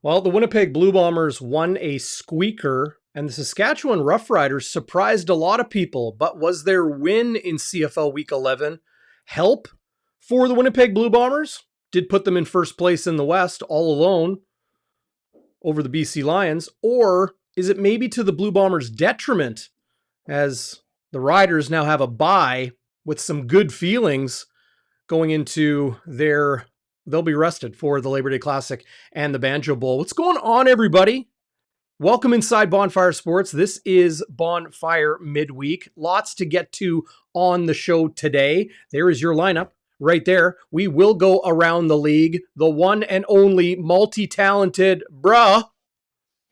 Well, the Winnipeg Blue Bombers won a squeaker, and the Saskatchewan Roughriders surprised a lot of people. But was their win in CFL Week 11 help for the Winnipeg Blue Bombers? Did put them in first place in the West all alone over the BC Lions? Or is it maybe to the Blue Bombers' detriment as the Riders now have a bye with some good feelings going into they'll be rested for the Labor Day Classic and the Banjo Bowl. What's going on, everybody? Welcome inside Bonfire Sports. This is Bonfire Midweek. Lots to get to on the show today. There is your lineup right there. We will go around the league. The one and only multi-talented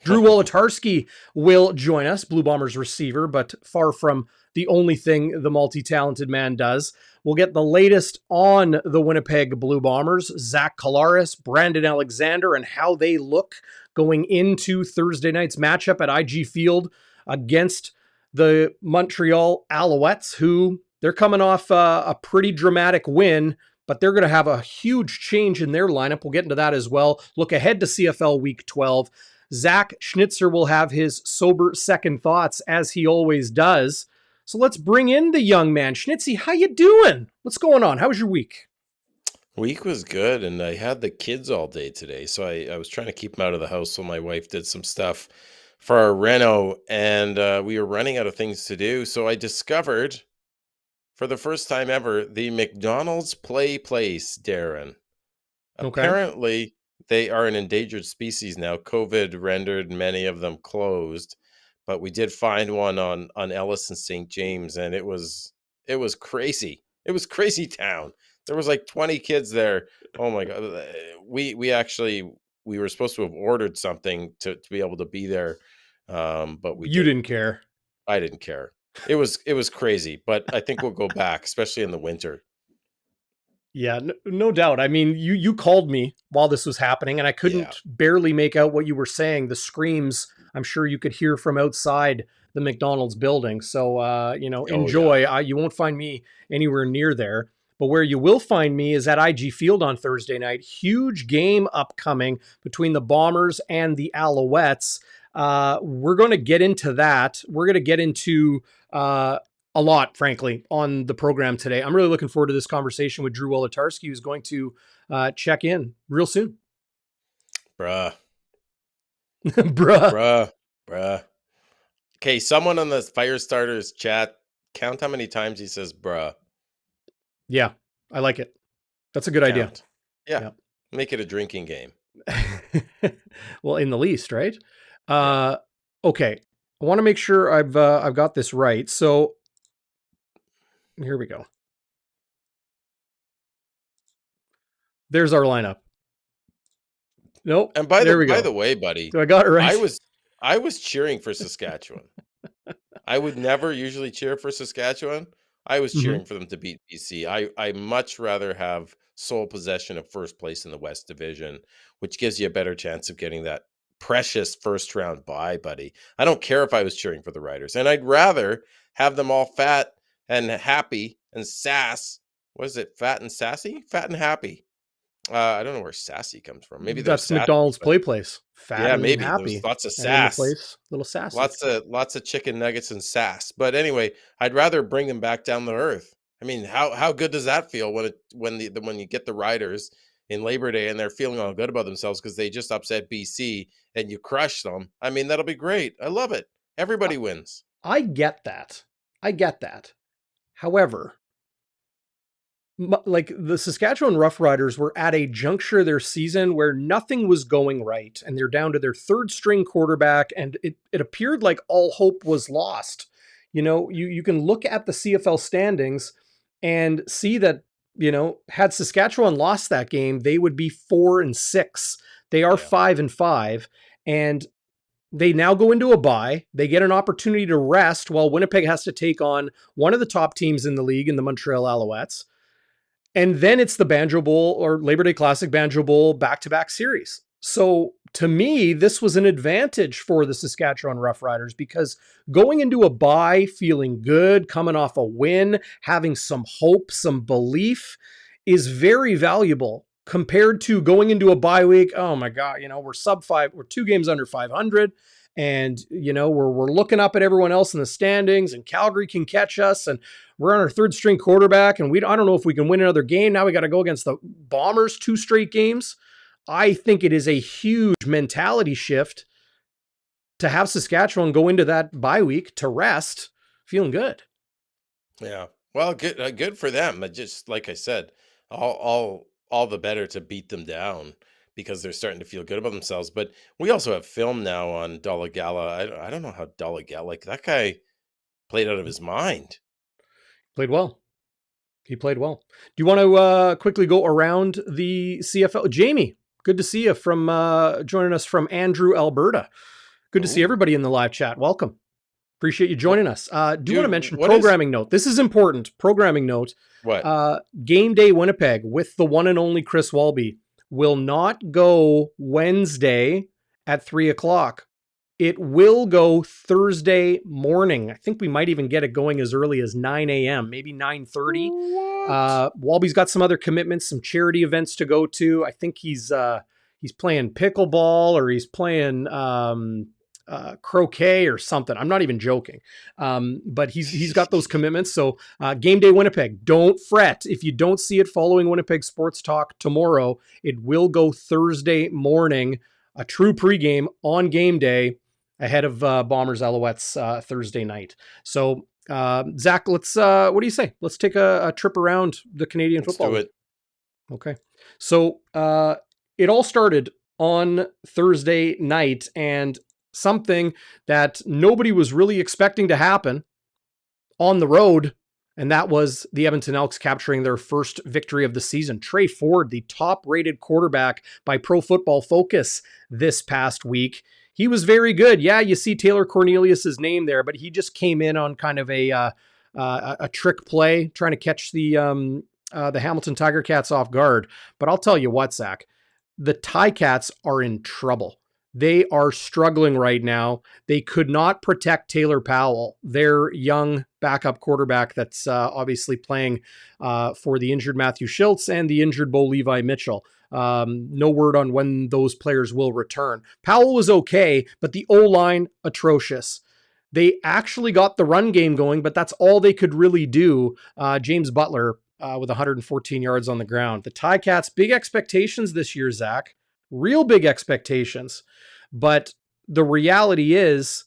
Drew Wolitarsky will join us, Blue Bombers receiver, but far from the only thing the multi-talented man does. We'll get the latest on the Winnipeg Blue Bombers, Zach Collaros, Brandon Alexander, and how they look going into Thursday night's matchup at IG Field against the Montreal Alouettes, who they're coming off a pretty dramatic win, but they're going to have a huge change in their lineup. We'll get into that as well. Look ahead to CFL Week 12. Zach Schnitzer will have his sober second thoughts, as he always does. So let's bring in the young man. Schnitzy, how you doing? What's going on? How was your week? Week was good, and I had the kids all day today, so I was trying to keep them out of the house while my wife did some stuff for our reno, and we were running out of things to do, so I discovered, for the first time ever, the McDonald's Play Place, Darrin. Okay. Apparently, they are an endangered species now. COVID rendered many of them closed, but we did find one on Ellis and St. James, and it was crazy. It was crazy town. There was like 20 kids there. Oh my God. We were supposed to have ordered something to be able to be there. But you didn't care. I didn't care. It was crazy, but I think we'll go back, especially in the winter. Yeah, no doubt. I mean, you called me while this was happening, and I couldn't barely make out what you were saying. The screams, I'm sure you could hear from outside the McDonald's building. So, enjoy. Yeah. You won't find me anywhere near there. But where you will find me is at IG Field on Thursday night. Huge game upcoming between the Bombers and the Alouettes. We're going to get into that. We're going to get into a lot, frankly, on the program today. I'm really looking forward to this conversation with Drew Wolitarsky, who's going to check in real soon. Bruh. Bruh. Bruh. Okay, someone on the Firestarters chat, count how many times he says bruh. Yeah, I like it. That's a good idea. Yeah. Make it a drinking game. Well, in the least, right? Okay. I want to make sure I've got this right. So here we go. There's our lineup. Nope. And by the way, buddy, I got it right. I was cheering for Saskatchewan. I would never usually cheer for Saskatchewan. I was cheering for them to beat BC. I much rather have sole possession of first place in the West Division, which gives you a better chance of getting that precious first round bye, buddy. I don't care if I was cheering for the Riders, and I'd rather have them all fat and happy and sass. What is it? Fat and sassy? Fat and happy. I don't know where sassy comes from. Maybe that's sassy, McDonald's Play Place. Fat and maybe happy. There's lots of sass. Place, little sass. Lots of chicken nuggets and sass. But anyway, I'd rather bring them back down to earth. I mean, how good does that feel when you get the Riders in Labor Day and they're feeling all good about themselves because they just upset BC and you crush them? I mean, that'll be great. I love it. Everybody wins. I get that. However, like the Saskatchewan Roughriders were at a juncture of their season where nothing was going right, and they're down to their third string quarterback, and it appeared like all hope was lost. You know, you can look at the CFL standings and see that, you know, had Saskatchewan lost that game, they would be 4-6. They are 5-5, and they now go into a bye. They get an opportunity to rest while Winnipeg has to take on one of the top teams in the league in the Montreal Alouettes. And then it's the Banjo Bowl or Labor Day Classic Banjo Bowl back-to-back series. So to me, this was an advantage for the Saskatchewan Roughriders because going into a bye, feeling good, coming off a win, having some hope, some belief is very valuable compared to going into a bye week, oh my God, we're sub 5, we're 2 games under 500. And, we're looking up at everyone else in the standings, and Calgary can catch us, and we're on our third string quarterback. And I don't know if we can win another game. Now we got to go against the Bombers 2 straight games. I think it is a huge mentality shift to have Saskatchewan go into that bye week to rest feeling good. Yeah. Well, good for them. But just like I said, all the better to beat them down because they're starting to feel good about themselves. But we also have film now on Dalagala. I don't know how Dalagala, like that guy played out of his mind. Played well. He played well. Do you want to quickly go around the CFL? Jamie, good to see you from joining us from Andrew, Alberta. Good to see everybody in the live chat. Welcome. Appreciate you joining us. Do you want to mention programming note? This is important. Programming note. What? Game Day Winnipeg with the one and only Chris Walby will not go Wednesday at 3:00. It will go Thursday morning. I think we might even get it going as early as 9 a.m., maybe 9:30. Walby's got some other commitments, some charity events to go to. I think he's playing pickleball, or he's playing croquet or something. I'm not even joking. But he's got those commitments. So Game Day Winnipeg, don't fret. If you don't see it following Winnipeg Sports Talk tomorrow, it will go Thursday morning, a true pregame on game day ahead of Bombers Alouettes Thursday night. So Zach, let's what do you say? Let's take a trip around the Canadian football. Let's do it. Okay. So it all started on Thursday night, and something that nobody was really expecting to happen on the road, and that was the Edmonton Elks capturing their first victory of the season. Trey Ford, the top-rated quarterback by Pro Football Focus this past week. He was very good. Yeah, you see Taylor Cornelius's name there, but he just came in on kind of a trick play, trying to catch the Hamilton Tiger Cats off guard. But I'll tell you what, Zach, the Ticats are in trouble. They are struggling right now. They could not protect Taylor Powell, their young backup quarterback that's obviously playing for the injured Matthew Schultz and the injured Bo Levi Mitchell. No word on when those players will return. Powell was okay, but the O-line, atrocious. They actually got the run game going, but that's all they could really do. James Butler with 114 yards on the ground. The Ticats, big expectations this year, Zach. Real big expectations. But the reality is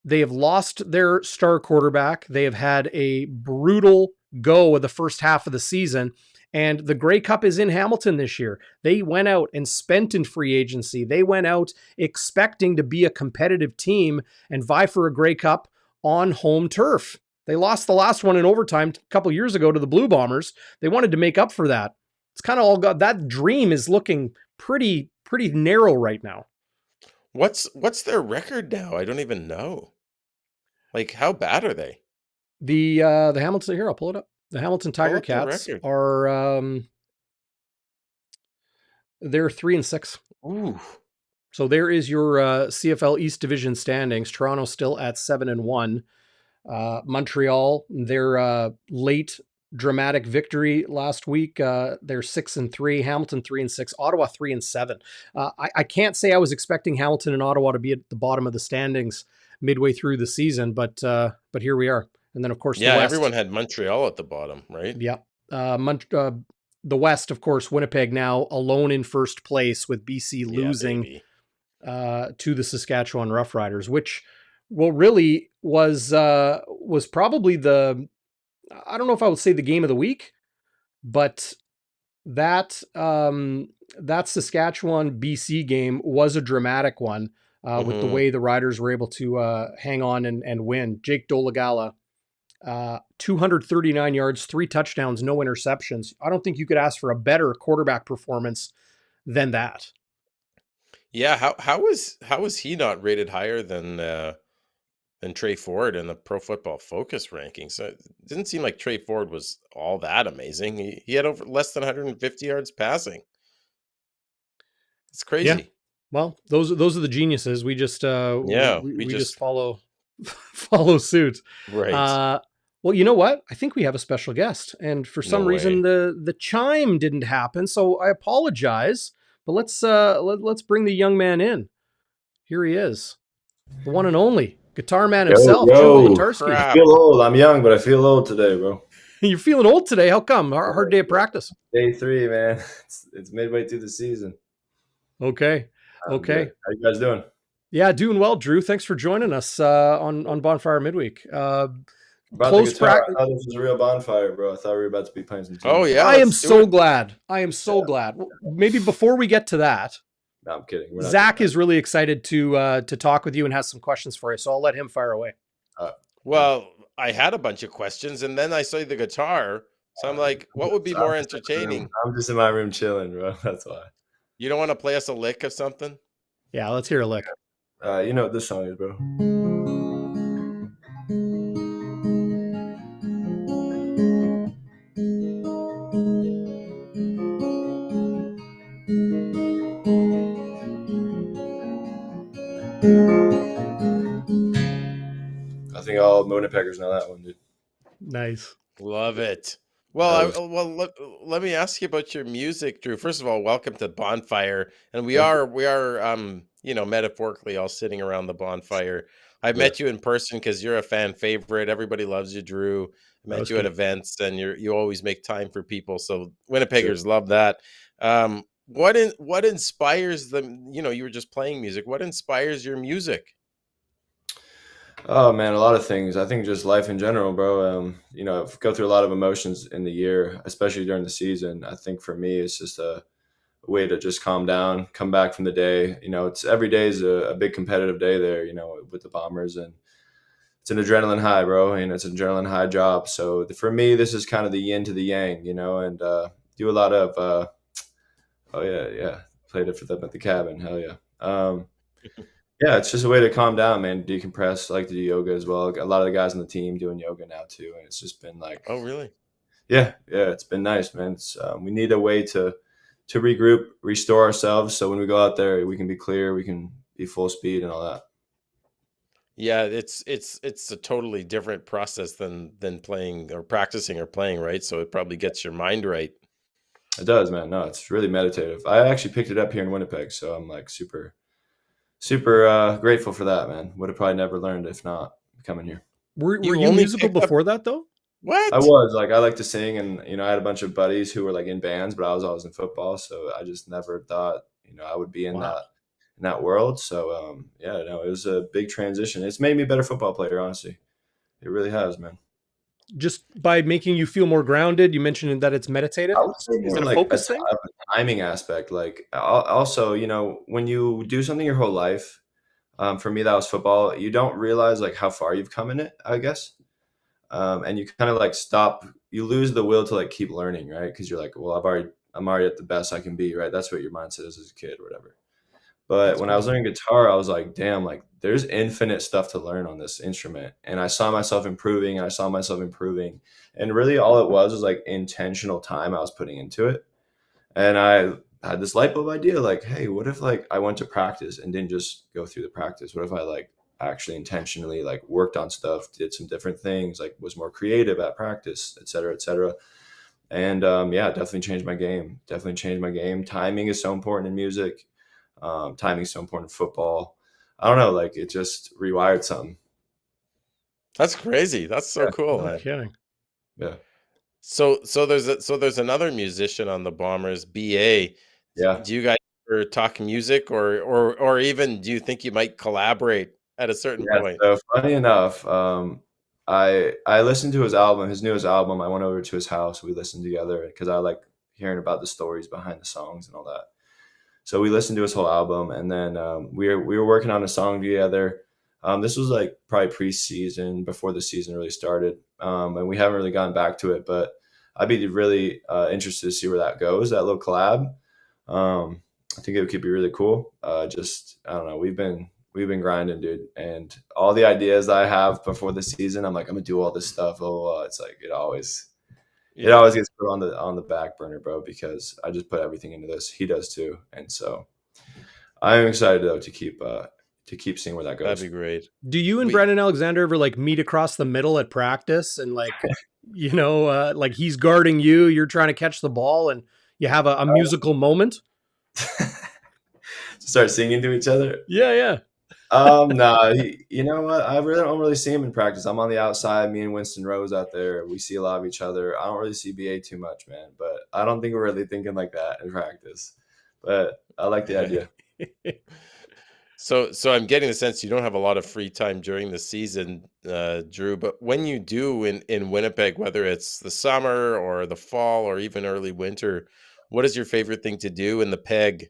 they have lost their star quarterback. They have had a brutal go of the first half of the season. And the Grey Cup is in Hamilton this year. They went out and spent in free agency. They went out expecting to be a competitive team and vie for a Grey Cup on home turf. They lost the last one in overtime a couple years ago to the Blue Bombers. They wanted to make up for that. It's kind of all got, that dream is looking pretty narrow right now. What's their record now? I don't even know. Like, how bad are they? The Hamilton, here, I'll pull it up. The Hamilton Tiger Cats are they're 3-6. Ooh. So there is your CFL East Division standings. Toronto still at 7-1. Montreal, their late dramatic victory last week. They're 6-3. Hamilton 3-6. Ottawa 3-7. I can't say I was expecting Hamilton and Ottawa to be at the bottom of the standings midway through the season, but here we are. And then of course, yeah, the West, everyone had Montreal at the bottom, right? Yeah. The West, of course, Winnipeg now alone in first place with BC losing to the Saskatchewan Roughriders, which really was probably I don't know if I would say the game of the week, but that Saskatchewan BC game was a dramatic one with the way the Riders were able to hang on and win. Jake Dolagala, 239 yards, 3 touchdowns, no interceptions. I don't think you could ask for a better quarterback performance than that. Yeah, how was he not rated higher than Trey Ford in the Pro Football Focus rankings? So it didn't seem like Trey Ford was all that amazing. He had over less than 150 yards passing. It's crazy. Yeah. Well, those are the geniuses. We just we just follow suit. Right. Well, you know what? I think we have a special guest, and for some No reason way. the chime didn't happen. So I apologize, but let's bring the young man in. Here he is, the one and only guitar man Yo, himself, Drew Holy yo. I Wolitarsky. crap. feel old. I'm young, but I feel old today, bro. You're feeling old today. How come? Hard day of practice. Day 3, man. It's midway through the season. Okay, I'm good. okay, How you guys doing? yeah, doing well, Drew. Thanks for joining us on Bonfire Midweek. About the Close guitar, practice. I thought this was a real bonfire, bro. I thought we were about to be playing some Oh, tunes. yeah, I am let's do so it. glad. I am so glad. Well, maybe before we get to that, No, I'm kidding. We're not doing Zach is really excited to talk with you and has some questions for you. So I'll let him fire away. that. Well, I had a bunch of questions, and then I saw the guitar. So I'm like, what would be more entertaining? I'm just in my room chilling, bro. That's why. You don't want to play us a lick of something? Yeah, let's hear a lick. You know what this song is, bro. I think all Winnipeggers know that one, dude. Nice. Love it. Well, That was, let me ask you about your music, Drew. First of all, welcome to Bonfire, and we thank you. are metaphorically all sitting around the bonfire. I've Yeah. met you in person because you're a fan favorite. Everybody loves you, Drew. I met you at good. events, and you always make time for people. So Winnipeggers love that. What inspires them? You know, you were just playing music. What inspires your music? Oh man, a lot of things. I think just life in general, bro. I've go through a lot of emotions in the year, especially during the season. I think for me, it's just a way to just calm down, come back from the day. It's every day is a big competitive day there. With the Bombers, and it's an adrenaline high, bro. And it's an adrenaline high job. So for me, this is kind of the yin to the yang, and do a lot of. Oh yeah, played it for them at the cabin. Hell yeah. Yeah, it's just a way to calm down, man. Decompress. I like to do yoga as well. A lot of the guys on the team doing yoga now too, and it's just been like, Oh, really? yeah, it's been nice, man. We need a way to regroup, restore ourselves, so when we go out there, we can be clear, we can be full speed, and all that. Yeah, it's a totally different process than playing or practicing or playing, right? So it probably gets your mind right. It does, man. No, it's really meditative. I actually picked it up here in Winnipeg, so I'm like super, super grateful for that, man. Would have probably never learned if not coming here. Were You you only musical picked up before that though? I what? was like, I like to sing, and I had a bunch of buddies who were like in bands, but I was always in football, so I just never thought I would be in Wow. that world. So yeah, no, it was a big transition. It's made me a better football player, honestly. It really has, man. Just by making you feel more grounded. You mentioned that it's meditative. I would say Is more it a like focus thing? a timing aspect. Like also, when you do something your whole life, for me that was football. You don't realize like how far you've come in it, I guess. And you kind of like stop. You lose the will to like keep learning, right? Because you're like, well, I'm already at the best I can be, right? That's what your mindset is as a kid or whatever. But That's when I cool. was learning guitar, I was like, damn, like there's infinite stuff to learn on this instrument. And I saw myself improving, and I saw myself improving. And really all it was like intentional time I was putting into it. And I had this light bulb idea, like, hey, what if like I went to practice and didn't just go through the practice? What if I like actually intentionally like worked on stuff, did some different things, like was more creative at practice, et cetera, et cetera. And yeah, definitely changed my game. Definitely changed my game. Timing is so important in music. Timing is so important in football. I don't know, like it just rewired something. That's crazy. That's so Yeah, cool, No man. kidding. yeah, So there's another musician on the Bombers, BA. yeah. Do you guys ever talk music, or even do you think you might collaborate at a certain Yeah, point? so funny enough, I listened to his album, his newest album. I went over to his house. We listened together because I like hearing about the stories behind the songs and all that. So we listened to his whole album, and then we were working on a song together. This was like probably preseason before the season really started, and we haven't really gone back to it. But I'd be really interested to see where that goes. That little collab. I think it could be really cool. Just I don't know. We've been grinding, dude, and all the ideas I have before the season, I'm like, I'm gonna do all this stuff. Oh, it's like it always Yeah. gets put on the back burner, bro, because I just put everything into this. He does too, and so I'm excited though to keep seeing where that That'd goes. be great. Do you and Brandon Alexander ever like meet across the middle at practice and like, like he's guarding you, you're trying to catch the ball and you have a musical moment? Start singing to each other. Yeah. No, you know what? I really don't really see him in practice. I'm on the outside. Me and Winston Rose out there. We see a lot of each other. I don't really see BA too much, man. But I don't think we're really thinking like that in practice. But I like the idea. So I'm getting the sense you don't have a lot of free time during the season, Drew. But when you do in Winnipeg, whether it's the summer or the fall or even early winter, what is your favorite thing to do in the peg?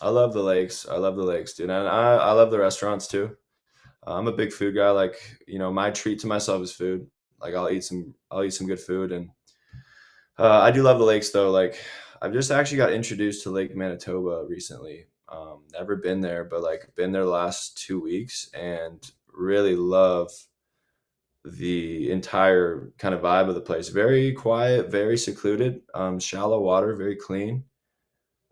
I love the lakes. I love the lakes, dude. And I love the restaurants too. I'm a big food guy. Like, my treat to myself is food. Like I'll eat some good food. And I do love the lakes though. Like I've just actually got introduced to Lake Manitoba recently. Never been there, but like been there the last 2 weeks and really love the entire kind of vibe of the place. Very quiet, very secluded, shallow water, very clean.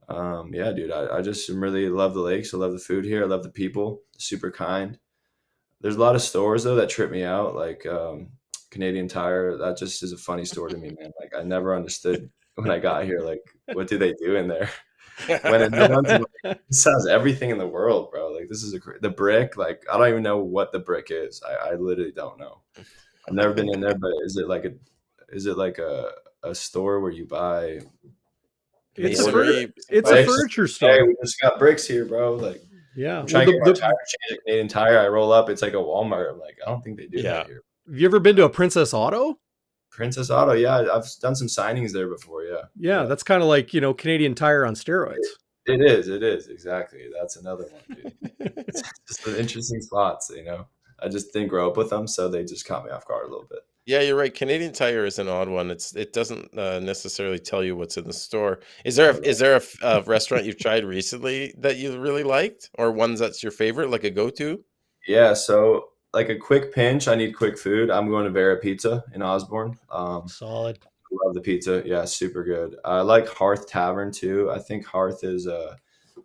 Yeah, dude, I just really love the lakes. I love the food here. I love the people, super kind. There's a lot of stores though that trip me out, like Canadian Tire. That just is a funny store to me, man. Like I never understood when I got here, like what do they do in there? When everyone's like, this has everything in the world, bro. Like this is the brick. Like I don't even know what the brick is. I literally don't know. I've never been in there, but is it like a store where you buy? It's Masonry. a furniture store. Hey, we just got bricks here, bro. Like, Yeah. I'm trying to get my tire changed at Canadian Tire. I roll up, it's like a Walmart. I'm like, I don't think they do that here. Have you ever been to a Princess Auto? Princess Auto, yeah. I've done some signings there before, yeah. Yeah, that's kind of like, Canadian Tire on steroids. It is, exactly. That's another one, dude. It's just an interesting spots, I just didn't grow up with them, so they just caught me off guard a little bit. Yeah, you're right. Canadian Tire is an odd one. It doesn't necessarily tell you what's in the store. Is there a restaurant you've tried recently that you really liked, or ones that's your favorite, like a go-to? Yeah, so like a quick pinch, I need quick food. I'm going to Vera Pizza in Osborne. Solid. Love the pizza. Yeah, super good. I like Hearth Tavern too. I think Hearth is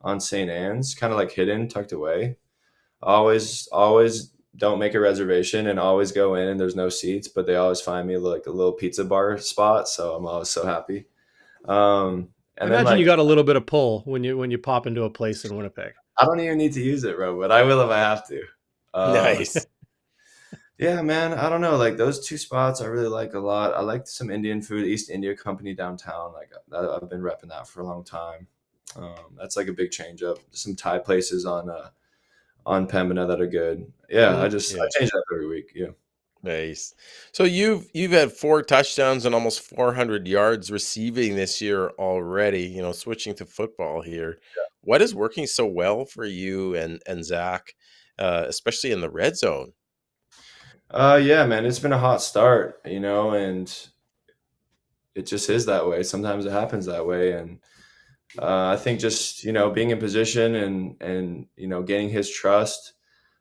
on St. Anne's, kind of like hidden, tucked away. Always don't make a reservation and always go in and there's no seats, but they always find me like a little pizza bar spot, so I'm always so happy. And I imagine you got a little bit of pull when you pop into a place in Winnipeg. I don't even need to use it, bro, but I will if I have to. Nice. Yeah, man. I don't know. Like those two spots I really like a lot. I like some Indian food, East India Company downtown. Like I've been repping that for a long time. That's like a big change up. Some Thai places on Pembina that are good. Yeah, I change that every week. Yeah. Nice. So you've had 4 touchdowns and almost 400 yards receiving this year already, switching to football here. Yeah. What is working so well for you and Zach, especially in the red zone? Yeah, man, it's been a hot start, and it just is that way. Sometimes it happens that way. And I think just, being in position and getting his trust,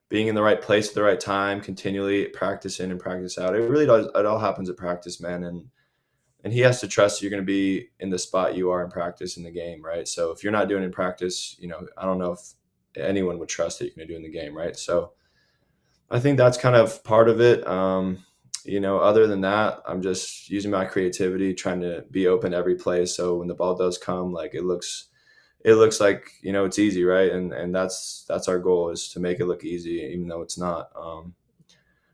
being in the right place at the right time, continually practice in and practice out. It really does. It all happens at practice, man. And he has to trust you're going to be in the spot you are in practice in the game, right? So if you're not doing it in practice, I don't know if anyone would trust that you're going to do in the game, right? So I think that's kind of part of it. Other than that, I'm just using my creativity, trying to be open every play. So when the ball does come, like it looks like, it's easy, right? And that's our goal, is to make it look easy, even though it's not.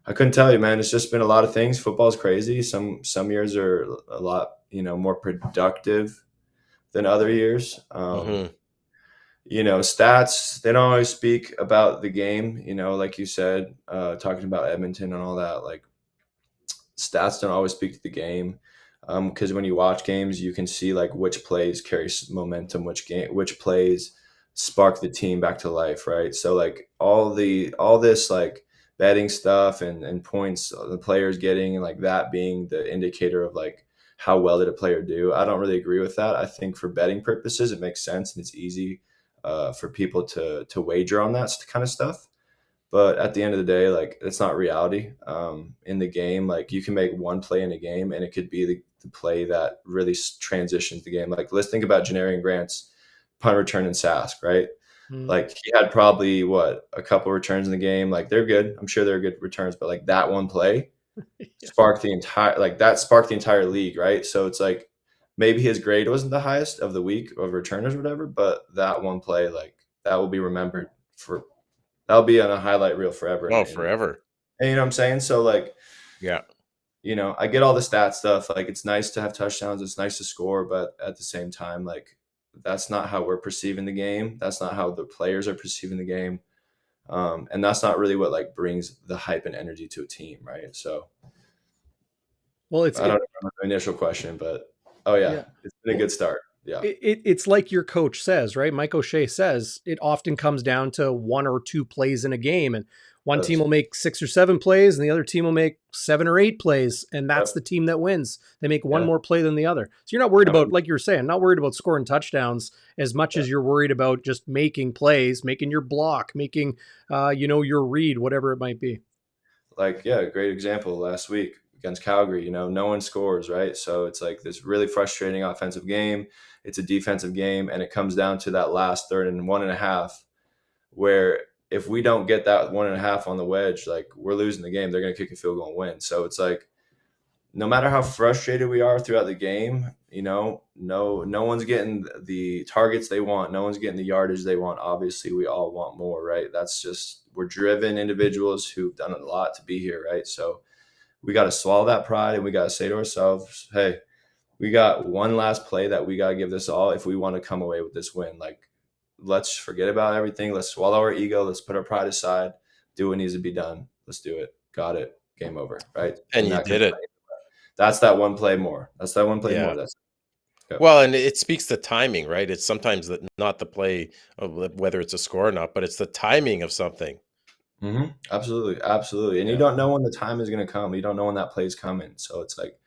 I couldn't tell you, man. It's just been a lot of things. Football's crazy. Some years are a lot, more productive than other years. Stats, they don't always speak about the game, like you said, talking about Edmonton and all that, like stats don't always speak to the game. Because when you watch games, you can see like which plays carry momentum, which plays spark the team back to life, right? So like all this like betting stuff and points the players getting, and like that being the indicator of like how well did a player do. I don't really agree with that. I think for betting purposes, it makes sense and it's easy for people to wager on that kind of stuff. But at the end of the day, like it's not reality. In the game, like you can make one play in a game and it could be the play that really transitions the game. Like let's think about Janarian Grant's punt return in Sask, right? Like he had probably a couple returns in the game. Like they're good. I'm sure they're good returns, but like that one play sparked the entire league, right? So it's like maybe his grade wasn't the highest of the week of returners or whatever, but that one play, like that will be remembered that'll be on a highlight reel forever. Oh, forever. And you know what I'm saying? So like, yeah, I get all the stat stuff. Like it's nice to have touchdowns. It's nice to score, but at the same time, like that's not how we're perceiving the game. That's not how the players are perceiving the game. And that's not really what like brings the hype and energy to a team, right? So, Well, I don't remember the initial question, but it's been a good start. Yeah, it's like your coach says, right? Mike O'Shea says it often comes down to one or two plays in a game, and one team will make 6 or 7 plays, and the other team will make 7 or 8 plays, and that's the team that wins. They make one more play than the other. So you're not worried about, like you were saying, not worried about scoring touchdowns as much as you're worried about just making plays, making your block, making your read, whatever it might be. Like great example last week against Calgary. No one scores, right? So it's like this really frustrating offensive game. It's a defensive game, and it comes down to that last third and 1.5, where if we don't get that 1.5 on the wedge, like we're losing the game. They're going to kick a field goal and win. So it's like, no matter how frustrated we are throughout the game, no one's getting the targets they want. No one's getting the yardage they want. Obviously, we all want more, right? That's just, we're driven individuals who've done a lot to be here, right? So we got to swallow that pride, and we got to say to ourselves, hey, we got one last play that we got to give this all if we want to come away with this win. Like, let's forget about everything. Let's swallow our ego. Let's put our pride aside. Do what needs to be done. Let's do it. Got it. Game over, right? And you did it. That's that one play more. That's that one play more. That's Well, and it speaks to timing, right? It's sometimes not the play of whether it's a score or not, but it's the timing of something. Mm-hmm. Absolutely. And you don't know when the time is going to come. You don't know when that play's coming. So it's like,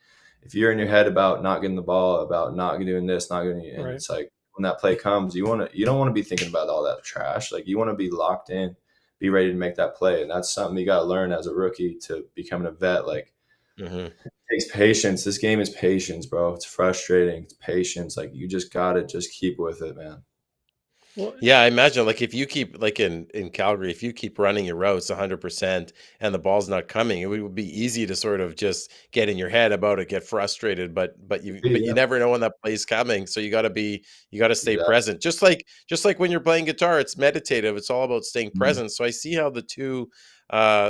if you're in your head about not getting the ball, about not doing this, not getting, and it's like when that play comes, you don't want to be thinking about all that trash. Like you want to be locked in, be ready to make that play, and that's something you got to learn as a rookie to becoming a vet. Like it takes patience. This game is patience, bro. It's frustrating. It's patience. Like you just gotta just keep with it, man. Well, yeah, I imagine like if you keep like in Calgary, if you keep running your routes 100% and the ball's not coming, it would be easy to sort of just get in your head about it, get frustrated, but you never know when that play's coming, so you got to stay present. Just like when you're playing guitar, it's meditative. It's all about staying present. So I see how the two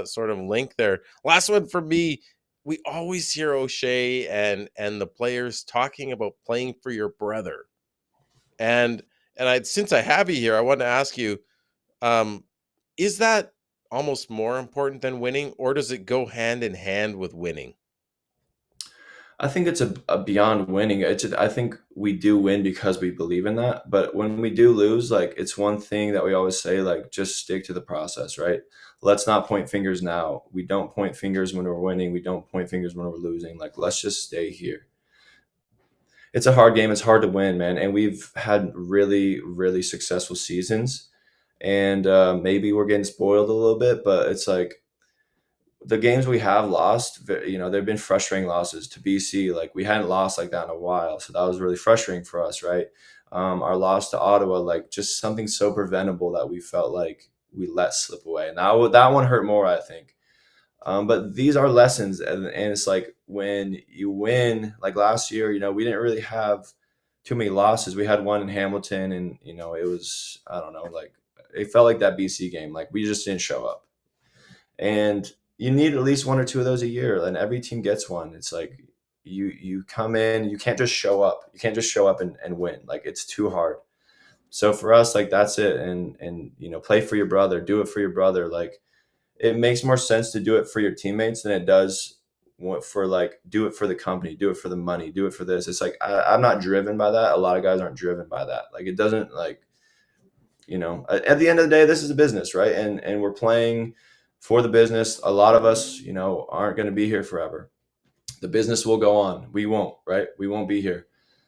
sort of link there. Last one for me, we always hear O'Shea and the players talking about playing for your brother. And since I have you here, I want to ask you, is that almost more important than winning, or does it go hand in hand with winning? I think it's a beyond winning. I think we do win because we believe in that. But when we do lose, like it's one thing that we always say, like just stick to the process, right? Let's not point fingers now. We don't point fingers when we're winning. We don't point fingers when we're losing. Like let's just stay here. It's a hard game. It's hard to win, man. And we've had really, really successful seasons. And maybe we're getting spoiled a little bit, but it's like the games we have lost, they've been frustrating losses to BC. Like we hadn't lost like that in a while. So that was really frustrating for us, right? Our loss to Ottawa, like just something so preventable that we felt like we let slip away. And that one hurt more, I think. But these are lessons, and it's like when you win, like last year, we didn't really have too many losses. We had one in Hamilton, and it was, I don't know, like it felt like that BC game, like we just didn't show up. And you need at least one or two of those a year, and every team gets one. It's like you come in, you can't just show up. You can't just show up and win. Like it's too hard. So for us, like that's it, and play for your brother, do it for your brother, like. It makes more sense to do it for your teammates than it does for like do it for the company, do it for the money, do it for this. It's like I'm not driven by that. A lot of guys aren't driven by that. Like it doesn't like, at the end of the day, this is a business, right? And we're playing for the business. A lot of us, aren't going to be here forever. The business will go on. We won't, right? We won't be here.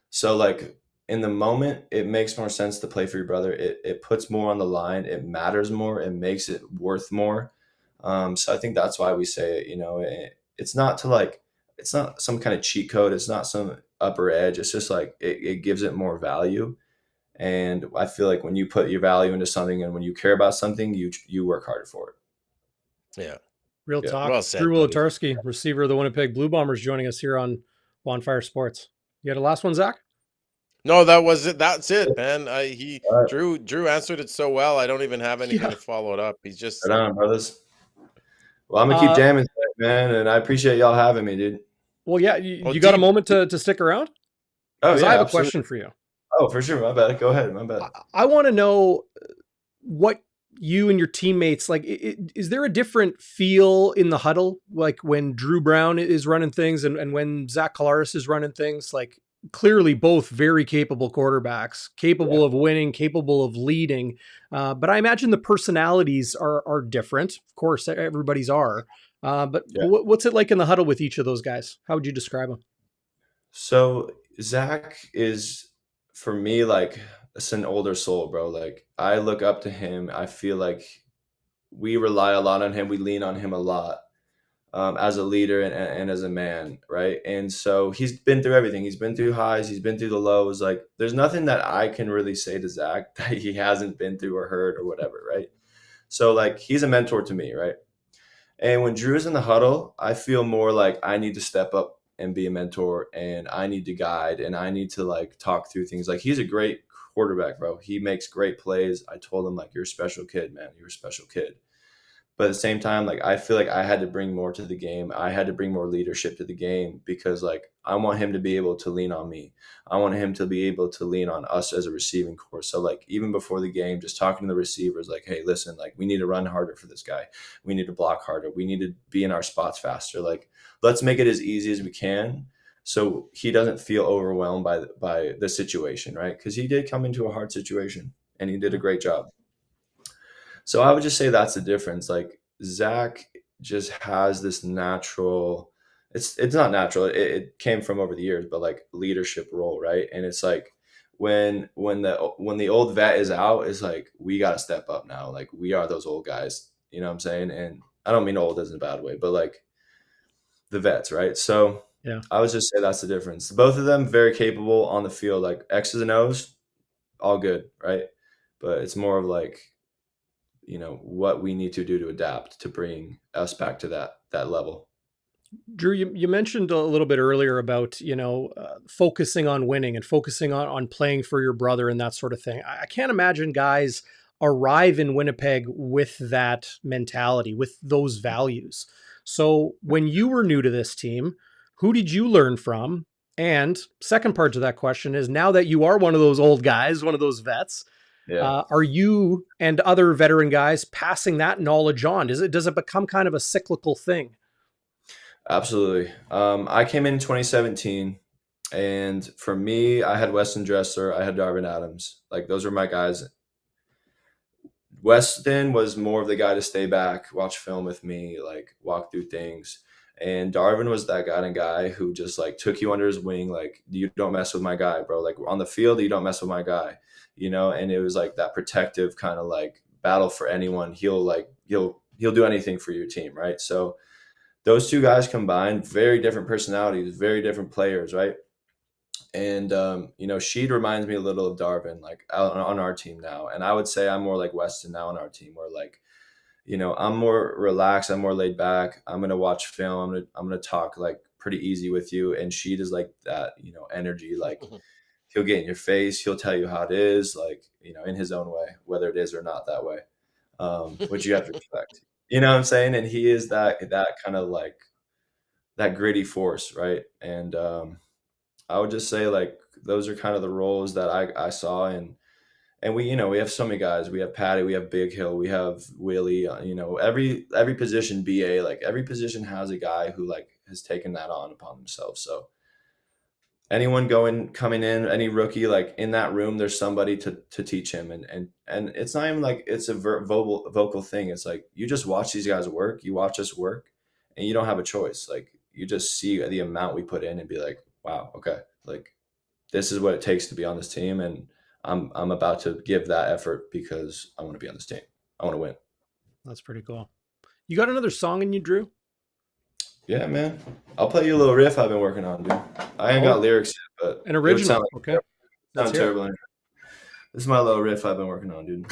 So like in the moment, it makes more sense to play for your brother. It puts more on the line. It matters more. It makes it worth more. So I think that's why we say it, it's not it's not some kind of cheat code. It's not some upper edge. It's just like, it gives it more value. And I feel like when you put your value into something and when you care about something, you work harder for it. Yeah. Real Yeah. talk. Well said, Drew buddy. Wolitarsky, receiver of the Winnipeg Blue Bombers, joining us here on Bonfire Sports. You had a last one, Zach? No, that was it. That's it, man. All right. Drew answered it so well. I don't even have anything Yeah. to follow it up. He's just Right on, brothers. Well, I'm gonna keep jamming tonight, man, and I appreciate y'all having me, dude. Well, yeah, you got a moment to stick around? Oh Because yeah, I have absolutely. a question for you. Oh, for sure. My bad. Go ahead. My bad. I want to know what you and your teammates like. Is there a different feel in the huddle, like when Drew Brown is running things and when Zach Collaros is running things? Like, clearly both very capable quarterbacks, capable of winning, capable of leading. But I imagine the personalities are different. Of course, everybody's are. But what's it like in the huddle with each of those guys? How would you describe them? So Zach is, for me, like, it's an older soul, bro. Like, I look up to him. I feel like we rely a lot on him. We lean on him a lot, as a leader and as a man, right? And so he's been through everything. He's been through highs. He's been through the lows. Like, there's nothing that I can really say to Zach that he hasn't been through or heard or whatever, right? So, like, he's a mentor to me, right? And when Drew's in the huddle, I feel more like I need to step up and be a mentor, and I need to guide, and I need to, like, talk through things. Like, he's a great quarterback, bro. He makes great plays. I told him, like, you're a special kid, man. You're a special kid. But at the same time, like, I feel like I had to bring more to the game. I had to bring more leadership to the game because, like, I want him to be able to lean on me. I want him to be able to lean on us as a receiving core. So, like, even before the game, just talking to the receivers, like, hey, listen, like, we need to run harder for this guy. We need to block harder. We need to be in our spots faster. Like, let's make it as easy as we can so he doesn't feel overwhelmed by the situation, right? Because he did come into a hard situation and he did a great job. So I would just say that's the difference. Like, Zach just has this natural, it's not natural. It came from over the years, but, like, leadership role, right? And it's like when the old vet is out, it's like we got to step up now. Like, we are those old guys, you know what I'm saying? And I don't mean old as in a bad way, but, like, the vets, right? So Yeah, I would just say that's the difference. Both of them very capable on the field, like X's and O's, all good, right? But it's more of like, what we need to do to adapt to bring us back to that level. Drew, you mentioned a little bit earlier about, focusing on winning and focusing on playing for your brother and that sort of thing. I can't imagine guys arrive in Winnipeg with that mentality, with those values. So when you were new to this team, who did you learn from? And second part to that question is, now that you are one of those old guys, one of those vets, Yeah, are you and other veteran guys passing that knowledge on? Does it become kind of a cyclical thing? absolutely. I came in 2017, and for me, I had Weston Dressler, I had Darvin Adams. Like, those were my guys. Weston was more of the guy to stay back, watch film with me, like, walk through things. And Darvin was that kind of guy who just, like, took you under his wing. Like, you don't mess with my guy, bro. Like, on the field, you don't mess with my guy, and it was like that protective kind of, like, battle for anyone. He'll do anything for your team, right? So those two guys combined, very different personalities, very different players, right? And Sheed reminds me a little of Darvin, like, on our team now. And I would say I'm more like Weston now on our team, where, like, I'm more relaxed, I'm more laid back. I'm gonna watch film. I'm gonna talk, like, pretty easy with you. And Sheed is like that, energy. Like, he'll get in your face. He'll tell you how it is, like, in his own way, whether it is or not that way, which you have to respect. You know what I'm saying? And he is that kind of, like, that gritty force, right? And I would just say, like, those are kind of the roles that I saw. And we have so many guys. We have Patty, we have Big Hill, we have Willie. Every position, BA, like, every position has a guy who, like, has taken that on upon themselves. So anyone coming in, any rookie, like, in that room, there's somebody to teach him. And it's not even like it's a vocal thing. It's like, you just watch these guys work, you watch us work, and you don't have a choice. Like, you just see the amount we put in and be like, wow, okay, like, this is what it takes to be on this team. And I'm about to give that effort because I want to be on this team. I want to win. That's pretty cool. You got another song in you, Drew? Yeah, man. I'll play you a little riff I've been working on, dude. I ain't got lyrics yet, but An original. it would sound Okay. terrible. This is my little riff I've been working on, dude.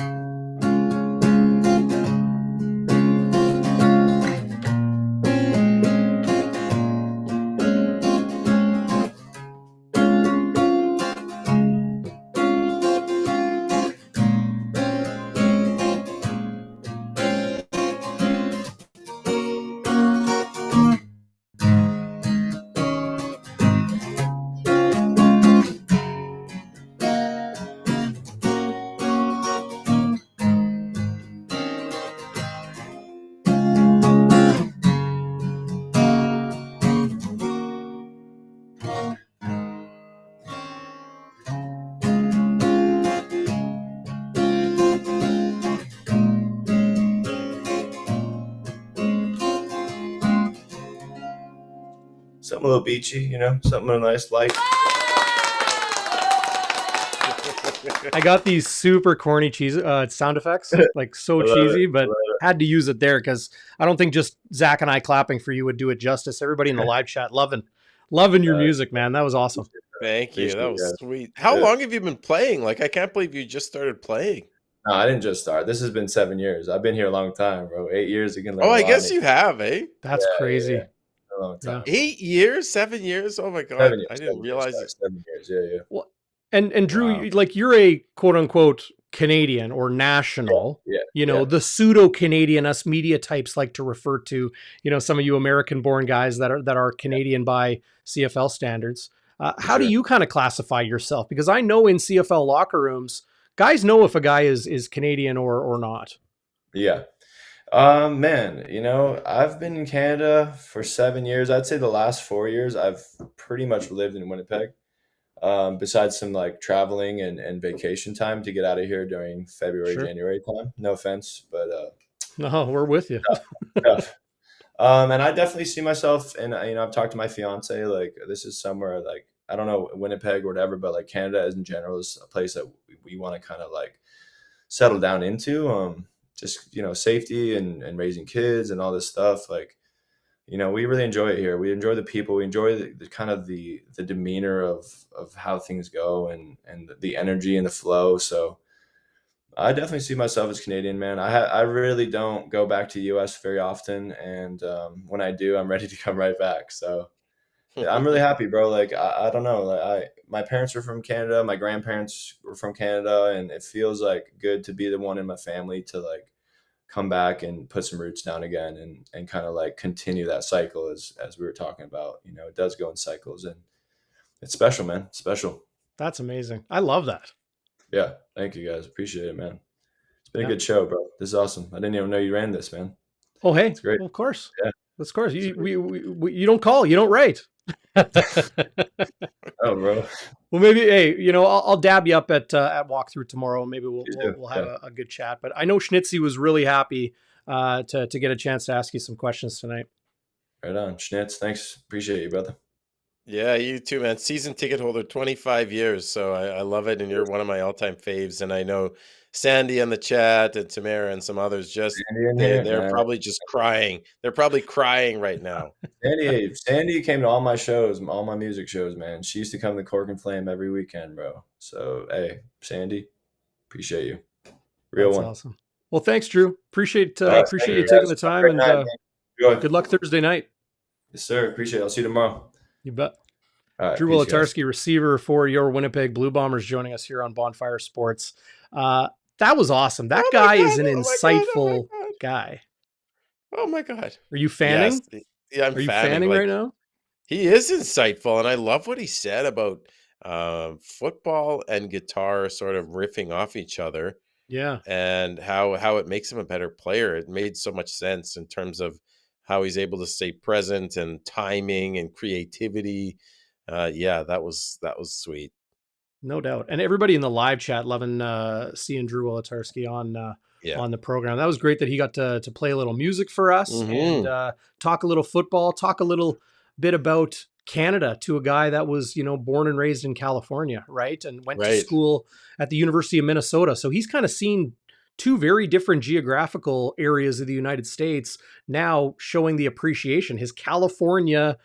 Something a little beachy, you know, something a nice light. I got these super corny sound effects, like so cheesy, but had to use it there because I don't think just Zach and I clapping for you would do it justice. Everybody in the live chat loving your music, man. That was awesome. Thank you. That was sweet. How long have you been playing? Like, I can't believe you just started playing. No, I didn't just start. This has been 7 years. I've been here a long time, bro. 8 years. You can learn I guess you have, eh? That's crazy. Yeah. A long time. 8 years, 7 years. Oh my god! 7 years, I didn't realize it. 7 years. Yeah. Well, and Drew, like you're a quote unquote Canadian or national. Yeah. The pseudo Canadian us media types like to refer to. Some of you American born guys that are Canadian by CFL standards. How do you kind of classify yourself? Because I know in CFL locker rooms, guys know if a guy is Canadian or not. Yeah. Man, I've been in Canada for 7 years. I'd say the last 4 years I've pretty much lived in Winnipeg. Besides some like traveling and vacation time to get out of here during February, January time. No offense, but no, we're with you. Tough. And I definitely see myself, and I've talked to my fiance. Like, this is somewhere like, I don't know, Winnipeg or whatever, but like Canada as in general is a place that we want to kind of like settle down into. Just safety and raising kids and all this stuff. Like, we really enjoy it here. We enjoy the people. We enjoy the kind of the demeanor of how things go and the energy and the flow. So I definitely see myself as Canadian, man. I really don't go back to the U.S. very often. And when I do, I'm ready to come right back. So yeah, I'm really happy, bro. Like, I don't know. Like, my parents are from Canada. My grandparents were from Canada. And it feels like good to be the one in my family to like come back and put some roots down again and kind of like continue that cycle as we were talking about. It does go in cycles and it's special, man. It's special. That's amazing. I love that. Yeah. Thank you guys. Appreciate it, man. It's been a good show, bro. This is awesome. I didn't even know you ran this, man. Oh, hey. It's great. Well, of course. Yeah. Of course. You don't call, you don't write. Oh, bro. Well, maybe, hey, I'll dab you up at walkthrough tomorrow. Maybe we'll have a good chat. But I know Schnitzy was really happy to get a chance to ask you some questions tonight. Right on, Schnitz. Thanks. Appreciate you, brother. Yeah, you too, man. Season ticket holder, 25 years. So I love it. And you're one of my all-time faves. And I know Sandy in the chat and Tamara and some others they're probably just crying. They're probably crying right now. Sandy came to all my shows, all my music shows, man. She used to come to Cork and Flame every weekend, bro. So, hey, Sandy, appreciate you. Real one. Awesome. Well, thanks, Drew. Appreciate you taking the time, and good luck Thursday night. Yes, sir. Appreciate it. I'll see you tomorrow. You bet. Right, Drew Wolitarsky, receiver for your Winnipeg Blue Bombers, joining us here on Bonfire Sports. That was awesome. That guy is an insightful guy. Oh my God. Are you fanning? Yes. Yeah, I'm Are you fanning right now? He is insightful, and I love what he said about football and guitar sort of riffing off each other. Yeah. And how it makes him a better player. It made so much sense in terms of how he's able to stay present and timing and creativity. Yeah, that was sweet. No doubt. And everybody in the live chat loving seeing Drew Wolitarsky on the program. That was great that he got to play a little music for us and talk a little football, talk a little bit about Canada to a guy that was, born and raised in California, right? And went to school at the University of Minnesota. So he's kind of seen two very different geographical areas of the United States now showing the appreciation. His California,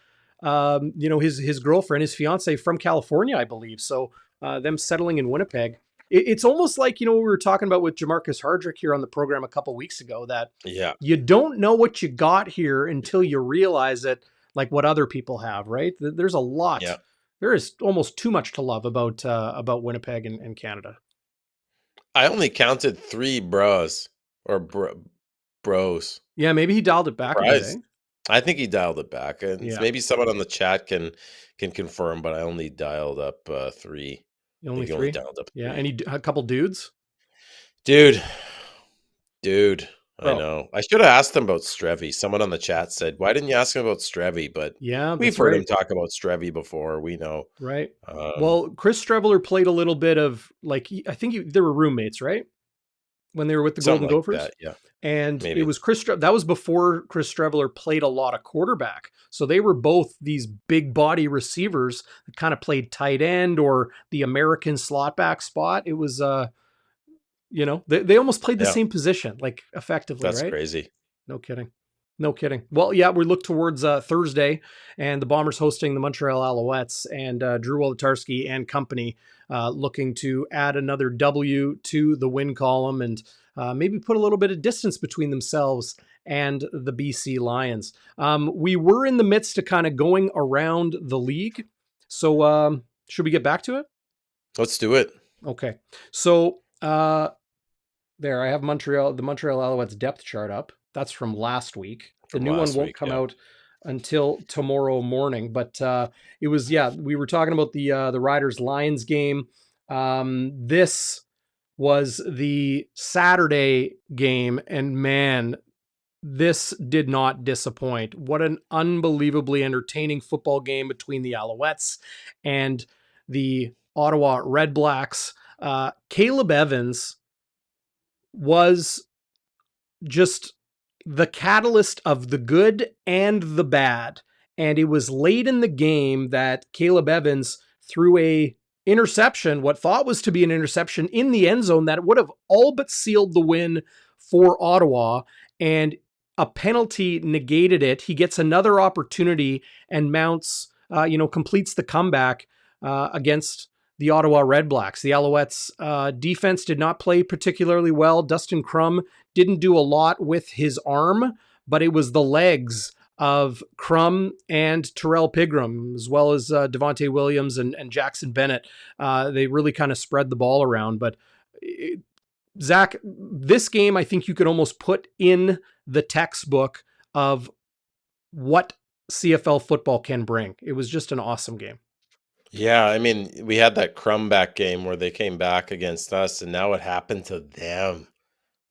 his girlfriend, his fiance from California, I believe. So them settling in Winnipeg. it's almost like, we were talking about with Jamarcus Hardrick here on the program a couple weeks ago, that Yeah. you don't know what you got here until you realize it, like what other people have, right? There's a lot. Yeah. There is almost too much to love about Winnipeg and Canada. I only counted 3 bros or bros. Yeah, maybe he dialed it back a bit, eh? Surprised. I think he dialed it back, and Yeah. maybe someone on the chat can confirm, but I only dialed up 3. Only I think 3? dialed up 3. Yeah, a couple dudes? Dude, I Bro. know. I should have asked him about Strevy. Someone on the chat said, "Why didn't you ask him about Strevy?" But Yeah, we've that's heard right. him talk about Strevy before. We know. Right. Well, Chris Streveler played a little bit of, like, I think they were roommates, right? When they were with the something Golden like Gophers. that, yeah. And Maybe. it was that was before Chris Streveler played a lot of quarterback. So they were both these big body receivers that kind of played tight end or the American slot back spot. It was, they almost played the Yeah. same position, like, effectively, That's right? crazy. No kidding. No kidding. Well, yeah, we look towards Thursday, and the Bombers hosting the Montreal Alouettes, and Drew Wolitarsky and company looking to add another W to the win column and maybe put a little bit of distance between themselves and the BC Lions. We were in the midst of kind of going around the league. So should we get back to it? Let's do it. Okay. So there, I have the Montreal Alouettes depth chart up. That's from last week. The new one won't come out until tomorrow morning. But it was, we were talking about the Riders Lions game. This was the Saturday game, and man, this did not disappoint. What an unbelievably entertaining football game between the Alouettes and the Ottawa Red Blacks. Caleb Evans was just the catalyst of the good and the bad. And it was late in the game that Caleb Evans threw a interception, what thought was to be an interception in the end zone that would have all but sealed the win for Ottawa, and a penalty negated it. He gets another opportunity and mounts, completes the comeback against the Ottawa Red Blacks. The Alouettes defense did not play particularly well. Dustin Crum didn't do a lot with his arm, but it was the legs of Crum and Terrell Pigram, as well as Devontae Williams and Jackson Bennett. They really kind of spread the ball around. But Zach, this game, I think you could almost put in the textbook of what CFL football can bring. It was just an awesome game. Yeah, I mean, we had that Crumback game where they came back against us, and now it happened to them.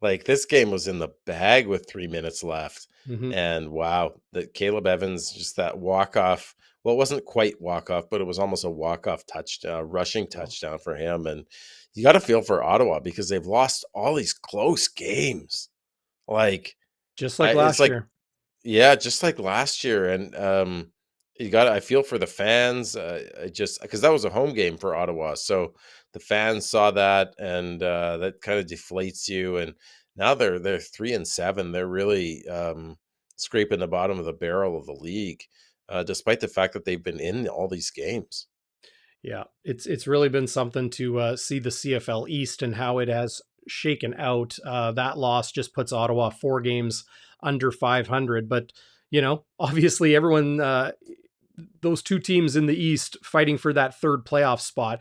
Like, this game was in the bag with 3 minutes left. Mm-hmm. And wow, that Caleb Evans, just that walk-off. Well, it wasn't quite walk-off, but it was almost a walk-off touchdown, rushing touchdown for him. And you got to feel for Ottawa because they've lost all these close games. Like, just like last year. Yeah, just like last year. And I feel for the fans. Because that was a home game for Ottawa. So the fans saw that, and that kind of deflates you. And now they're 3-7. They're really scraping the bottom of the barrel of the league, despite the fact that they've been in all these games. Yeah, it's really been something to see the CFL East and how it has shaken out. That loss just puts Ottawa 4 games under 500. But, obviously everyone, those 2 teams in the East fighting for that third playoff spot.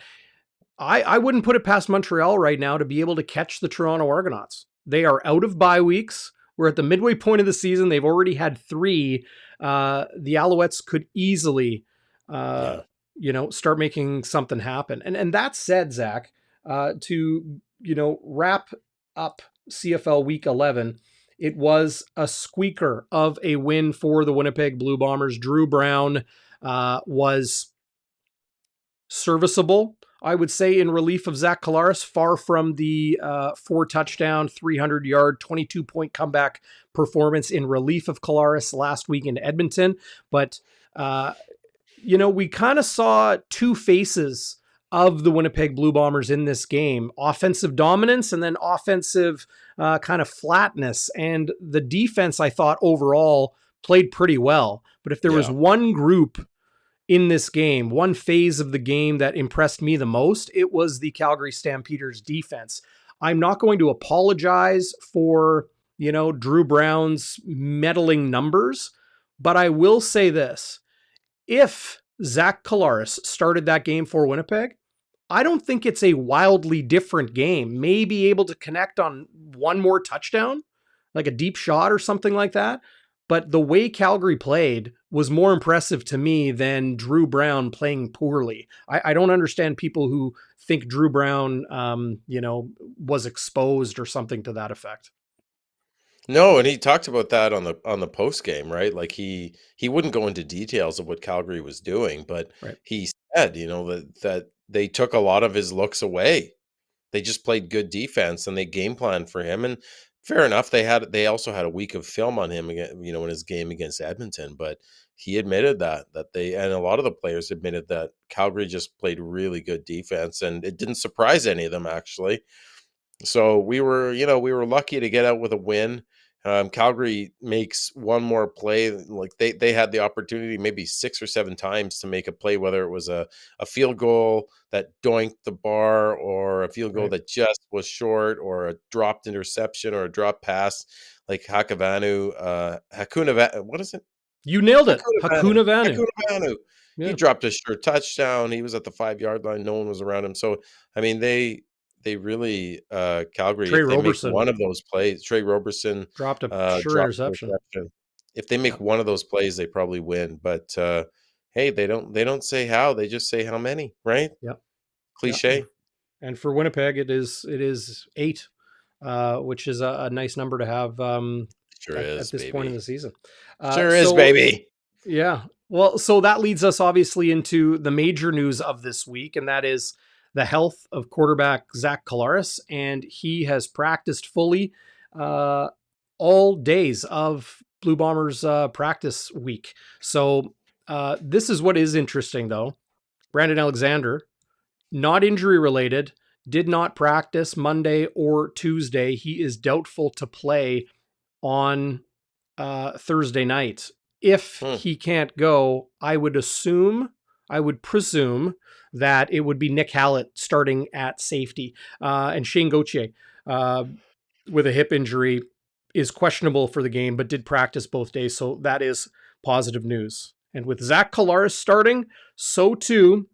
I wouldn't put it past Montreal right now to be able to catch the Toronto Argonauts. They are out of bye weeks. We're at the midway point of the season. They've already had 3. The Alouettes could easily, start making something happen. And that said, Zach, to, wrap up CFL Week 11, it was a squeaker of a win for the Winnipeg Blue Bombers. Drew Brown was serviceable, I would say, in relief of Zach Collaros, far from the 4-touchdown, 300-yard, 22-point comeback performance in relief of Collaros last week in Edmonton. But, we kind of saw 2 faces of the Winnipeg Blue Bombers in this game: offensive dominance and then offensive kind of flatness. And the defense, I thought, overall played pretty well. But if there was one group in this game, one phase of the game that impressed me the most, it was the Calgary Stampeders defense. I'm not going to apologize for, Drew Brown's meddling numbers, but I will say this. If Zach Collaros started that game for Winnipeg, I don't think it's a wildly different game. Maybe able to connect on one more touchdown, like a deep shot or something like that. But the way Calgary played was more impressive to me than Drew Brown playing poorly. I don't understand people who think Drew Brown, was exposed or something to that effect. No, and he talked about that on the post game, right? Like he wouldn't go into details of what Calgary was doing, but Right. he said, that they took a lot of his looks away. They just played good defense and they game planned for him. And fair enough, they also had a week of film on him again, in his game against Edmonton. But he admitted that and a lot of the players admitted that Calgary just played really good defense, and it didn't surprise any of them actually. So we were lucky to get out with a win. Calgary makes one more play. Like they had the opportunity maybe 6 or 7 times to make a play, whether it was a field goal that doinked the bar, or a field goal Right. that just was short, or a dropped interception, or a drop pass, like what is it? You nailed it. Hakuna Hakuna Vanu. Yeah. He dropped a sure touchdown. He was at the 5-yard line. No one was around him. So, I mean, they really, Calgary, Trey if they make Roberson one of those plays, Trey Roberson dropped a sure dropped an interception. interception. If they make one of those plays, they probably win. But hey, they don't say how, they just say how many, right? Yep. Cliche. And for Winnipeg, it is 8, which is a nice number to have Sure at is, this point in baby. the season. Sure is, baby. Yeah. Well, so that leads us obviously into the major news of this week, and that is the health of quarterback Zach Collaros, and he has practiced fully all days of Blue Bombers practice week. So this is what is interesting, though. Brandon Alexander, not injury related, did not practice Monday or Tuesday. He is doubtful to play on Thursday night. If he can't go, I would presume that it would be Nick Hallett starting at safety. And Shane Gauthier, with a hip injury, is questionable for the game, but did practice both days. So that is positive news. And with Zach Collaros starting, so too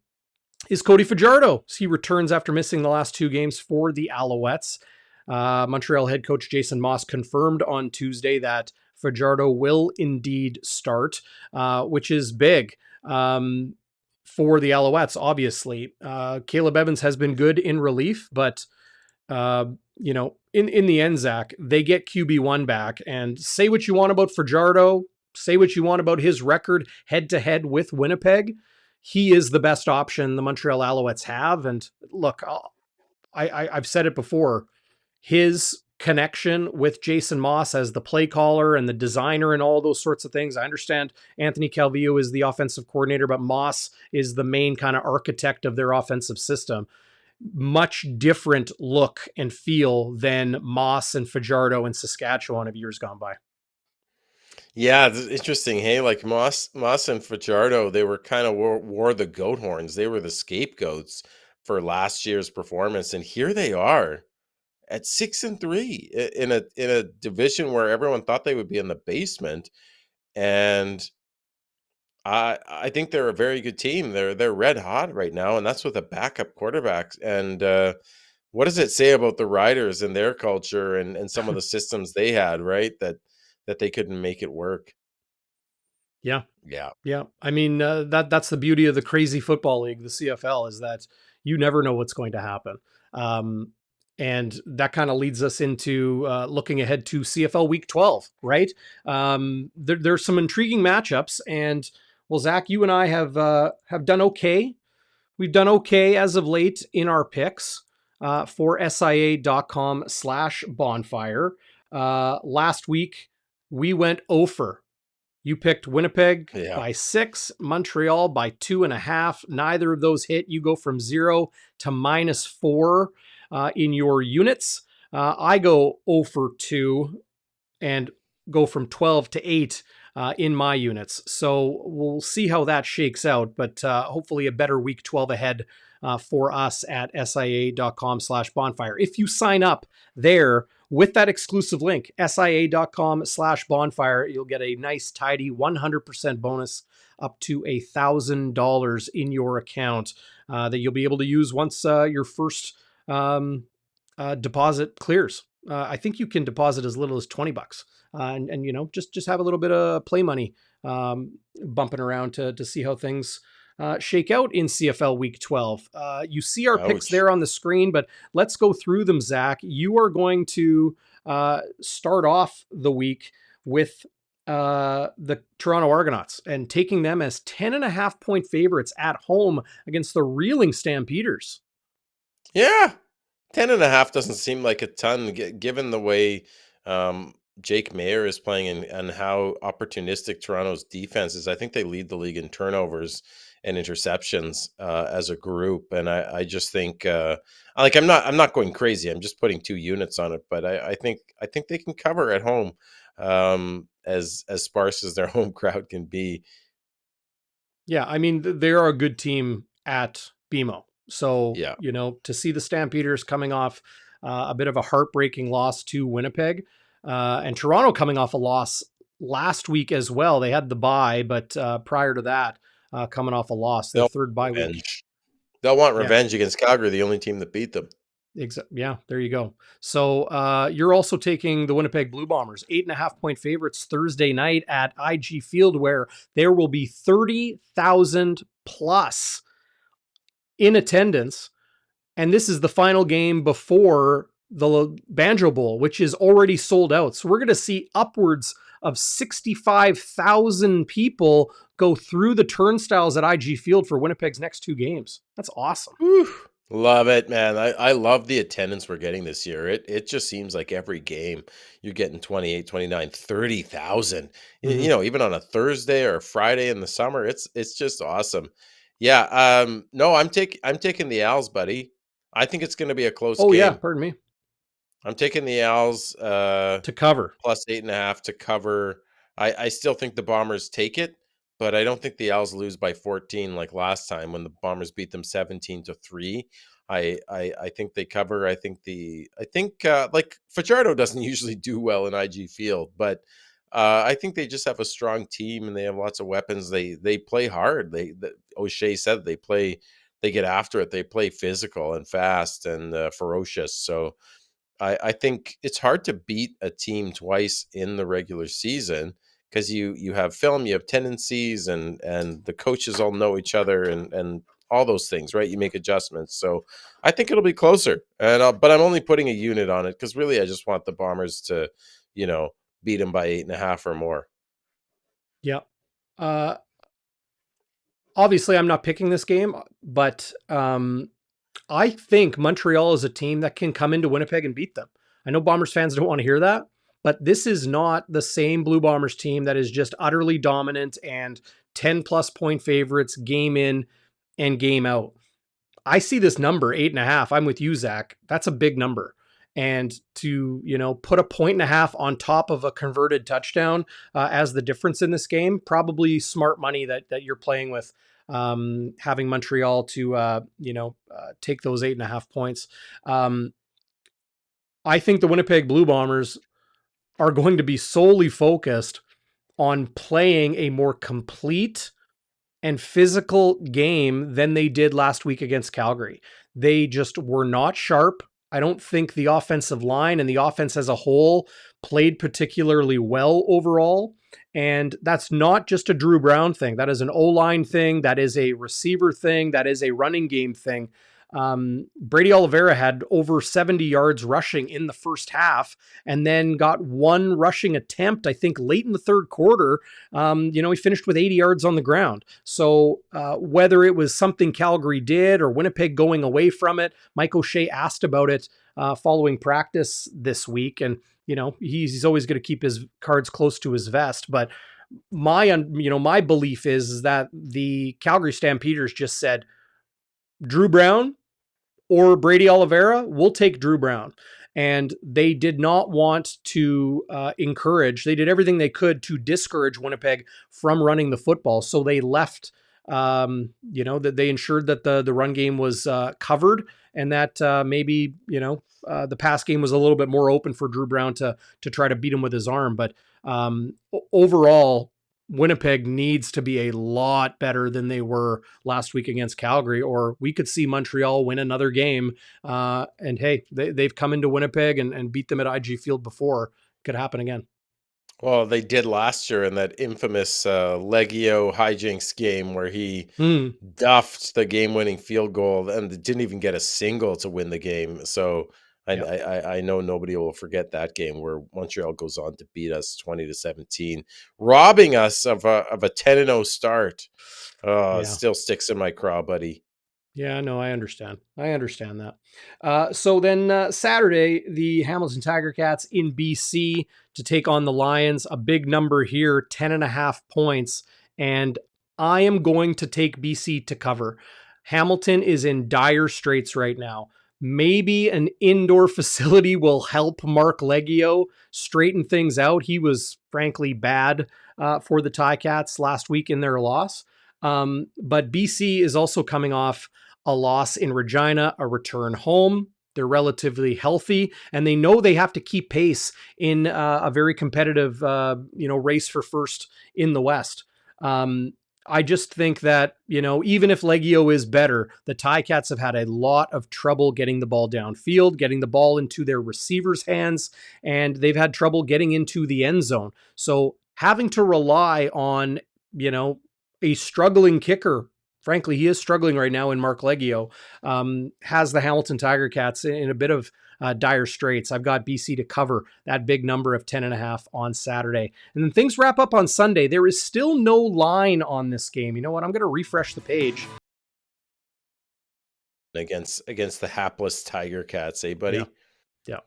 is Cody Fajardo. He returns after missing the last 2 games for the Alouettes. Montreal head coach Jason Moss confirmed on Tuesday that Fajardo will indeed start, which is big for the Alouettes, obviously. Caleb Evans has been good in relief, but, in the end, Zach, they get QB1 back. And say what you want about Fajardo, say what you want about his record head-to-head with Winnipeg, he is the best option the Montreal Alouettes have. And look, I've said it before, his connection with Jason Moss as the play caller and the designer and all those sorts of things. I understand Anthony Calvillo is the offensive coordinator, but Moss is the main kind of architect of their offensive system. Much different look and feel than Moss and Fajardo in Saskatchewan of years gone by. Yeah, it's interesting. Hey, like Moss and Fajardo, they were kind of wore the goat horns. They were the scapegoats for last year's performance, and here they are at 6-3 in a division where everyone thought they would be in the basement. And I think they're a very good team. They're red hot right now, and that's with a backup quarterback. And what does it say about the Riders and their culture and some of the systems they had, right? That they couldn't make it work. Yeah. Yeah. Yeah. I mean, that's the beauty of the crazy football league, the CFL, is that you never know what's going to happen. And that kind of leads us into looking ahead to CFL Week 12, right? There's some intriguing matchups, and well, Zach, you and I have done okay. We've done okay as of late in our picks for SIA.com/bonfire. Last week we went over. You picked Winnipeg by 6, Montreal by 2.5. Neither of those hit. You go from 0 to -4 in your units. I go 0 for 2 and go from 12 to 8 in my units. So we'll see how that shakes out, but hopefully a better week 12 ahead for us at sia.com/bonfire. If you sign up there with that exclusive link, sia.com/bonfire, you'll get a nice, tidy 100% bonus up to $1,000 in your account that you'll be able to use once your first deposit clears. I think you can deposit as little as $20, and you know, just have a little bit of play money bumping around to see how things shake out in CFL Week 12. You see our picks there on the screen, but let's go through them, Zach. You are going to start off the week with the Toronto Argonauts and taking them as 10.5-point favorites at home against the reeling Stampeders. Yeah, 10.5 doesn't seem like a ton given the way Jake Mayer is playing and how opportunistic Toronto's defense is. I think they lead the league in turnovers and interceptions as a group, and I just think I'm not going crazy. I'm just putting 2 units on it, but I think they can cover at home, as sparse as their home crowd can be. Yeah, I mean, they're a good team at BMO. So, yeah, you know, to see the Stampeders coming off a bit of a heartbreaking loss to Winnipeg, and Toronto coming off a loss last week as well. They had the bye, but prior to that, coming off a loss, their third bye week. They'll want revenge against Calgary, the only team that beat them. Yeah, there you go. So you're also taking the Winnipeg Blue Bombers, 8.5-point favorites Thursday night at IG Field, where there will be 30,000 plus in attendance. And this is the final game before the Banjo Bowl, which is already sold out. So we're going to see upwards of 65,000 people go through the turnstiles at IG Field for Winnipeg's next 2 games. That's awesome. Whew. Love it, man. I love the attendance we're getting this year. It just seems like every game you're getting 28, 29, 30,000. Mm-hmm. You know, even on a Thursday or a Friday in the summer, it's just awesome. Yeah, no, I'm taking the Owls, buddy. I think it's going to be a close game. Oh yeah, pardon me. I'm taking the Owls to cover, plus 8.5 to cover. I still think the Bombers take it, but I don't think the Owls lose by 14 like last time when the Bombers beat them 17-3. I think they cover. I think like Fajardo doesn't usually do well in IG Field, but I think they just have a strong team and they have lots of weapons. They play hard. O'Shea said they get after it. They play physical and fast and ferocious. So I think it's hard to beat a team twice in the regular season because you have film, you have tendencies, and the coaches all know each other and all those things, right? You make adjustments. So I think it'll be closer. But I'm only putting a unit on it because really I just want the Bombers to, beat them by 8.5 or more. Yeah. Obviously, I'm not picking this game, but I think Montreal is a team that can come into Winnipeg and beat them. I know Bombers fans don't want to hear that, but this is not the same Blue Bombers team that is just utterly dominant and 10+ point favorites game in and game out. I see this number 8.5. I'm with you, Zach. That's a big number. And to, put 1.5 points on top of a converted touchdown as the difference in this game, probably smart money that you're playing with. Having Montreal to, take those 8.5 points. I think the Winnipeg Blue Bombers are going to be solely focused on playing a more complete and physical game than they did last week against Calgary. They just were not sharp. I don't think the offensive line and the offense as a whole played particularly well overall. And that's not just a Drew Brown thing. That is an O-line thing. That is a receiver thing. That is a running game thing. Brady Oliveira had over 70 yards rushing in the first half and then got 1 rushing attempt, I think, late in the third quarter. He finished with 80 yards on the ground. So whether it was something Calgary did or Winnipeg going away from it, Mike O'Shea asked about it following practice this week. And, he's always going to keep his cards close to his vest. But my belief is that the Calgary Stampeders just said, Drew Brown or Brady Oliveira, we'll take Drew Brown. and they did not want to encourage. They did everything they could to discourage Winnipeg from running the football. So they left. That they ensured that the run game was covered, and that maybe the pass game was a little bit more open for Drew Brown to try to beat him with his arm. But overall, Winnipeg needs to be a lot better than they were last week against Calgary, or we could see Montreal win another game. And hey, they've come into Winnipeg and beat them at IG Field before. Could happen again. Well, they did last year in that infamous Legio hijinks game where he duffed the game-winning field goal and didn't even get a single to win the game. So I know nobody will forget that game where Montreal goes on to beat us 20-17, robbing us of a 10-0 start. It still sticks in my craw, buddy. Yeah, no, I understand. I understand that. So then Saturday, the Hamilton Tiger Cats in BC to take on the Lions. A big number here, 10.5 points. And I am going to take BC to cover. Hamilton is in dire straits right now. Maybe an indoor facility will help Mark Leggio straighten things out. He was frankly bad for the Ticats last week in their loss. But BC is also coming off a loss in Regina, a return home. They're relatively healthy, and they know they have to keep pace in a very competitive, race for first in the West. I just think that, even if Leggio is better, the Ticats have had a lot of trouble getting the ball downfield, getting the ball into their receivers' hands, and they've had trouble getting into the end zone. So having to rely on, a struggling kicker, frankly, he is struggling right now in Mark Leggio, has the Hamilton Tiger Cats in a bit of dire straits. I've got BC to cover that big number of 10.5 on Saturday. And then things wrap up on Sunday. There is still no line on this game. You know what? I'm going to refresh the page. Against the hapless Tiger Cats, eh, buddy? Yeah.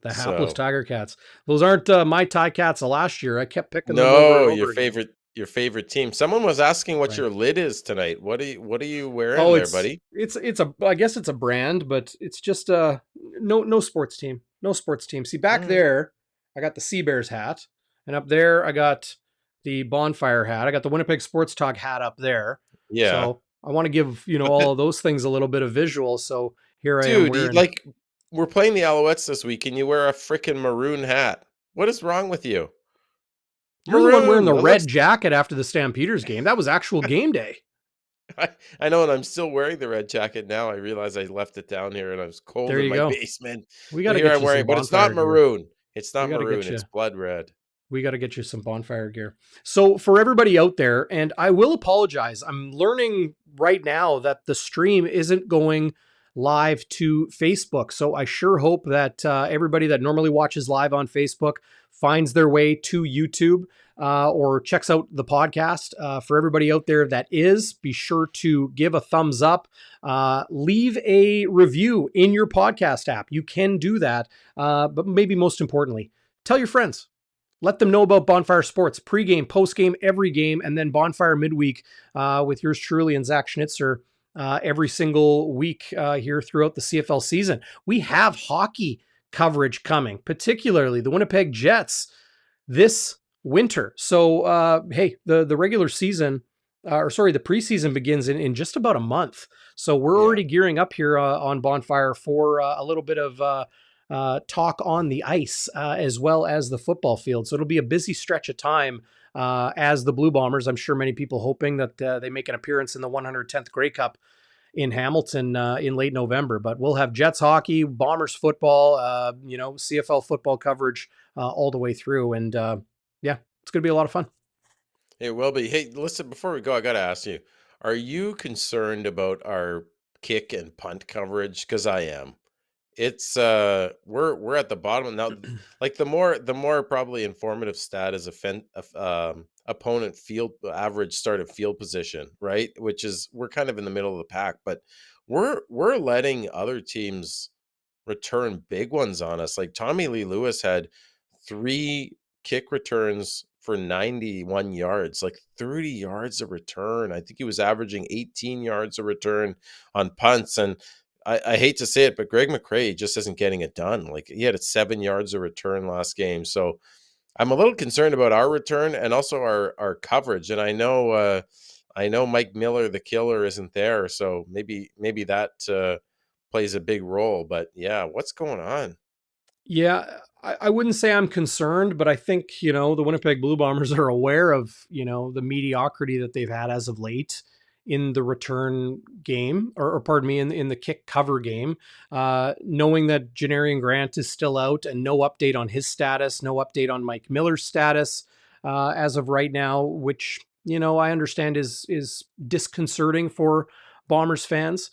The hapless Tiger Cats. Those aren't my Ticats of last year. I kept picking them over and over again. Your favorite team. Someone was asking what your lid is tonight. What are you wearing there, buddy? I guess it's a brand, but it's just no sports team. No sports team. See, back there, I got the Sea Bears hat, and up there I got the Bonfire hat. I got the Winnipeg Sports Talk hat up there. Yeah. So I want to give, all of those things a little bit of visual. So here I am wearing. Dude, we're playing the Alouettes this week, and you wear a freaking maroon hat. What is wrong with you? You're the one wearing the red jacket after the Stampeders game. That was actual game day. I know, and I'm still wearing the red jacket now. I realize I left it down here, and I was cold in my basement. We got to get you some but it's not maroon. It's not maroon. It's blood red. We got to get you some Bonfire gear. So for everybody out there, and I will apologize, I'm learning right now that the stream isn't going live to Facebook. So I sure hope that everybody that normally watches live on Facebook finds their way to YouTube or checks out the podcast. For everybody out there that is, be sure to give a thumbs up, leave a review in your podcast app. You can do that. But maybe most importantly, tell your friends. Let them know about Bonfire Sports, pregame, postgame, every game, and then Bonfire Midweek with yours truly and Zach Schnitzer every single week here throughout the CFL season. We have hockey coverage coming, particularly the Winnipeg Jets this winter. So, hey, the regular season, the preseason begins in just about a month. So we're already gearing up here on Bonfire for a little bit of talk on the ice as well as the football field. So it'll be a busy stretch of time as the Blue Bombers. I'm sure many people hoping that they make an appearance in the 110th Grey Cup in Hamilton in late November. But we'll have Jets hockey, Bombers football, CFL football coverage all the way through. And it's going to be a lot of fun. It will be. Hey, listen, before we go, I got to ask you, are you concerned about our kick and punt coverage? Because I am. It's we're at the bottom now. Like the more probably informative stat is opponent field average started field position, right? Which is we're kind of in the middle of the pack, but we're letting other teams return big ones on us. Like Tommy Lee Lewis had 3 kick returns for 91 yards, like 30 yards a return. I think he was averaging 18 yards a return on punts, and I hate to say it, but Greg McCrae just isn't getting it done. Like, he had 7 yards of return last game. So I'm a little concerned about our return and also our coverage. And I know Mike Miller, the killer, isn't there. So maybe that plays a big role. But yeah, what's going on? Yeah, I wouldn't say I'm concerned, but I think, the Winnipeg Blue Bombers are aware of, the mediocrity that they've had as of late in the return game, or pardon me, in the kick cover game, knowing that Janarian Grant is still out and no update on his status, no update on Mike Miller's status as of right now, which, I understand is disconcerting for Bombers fans.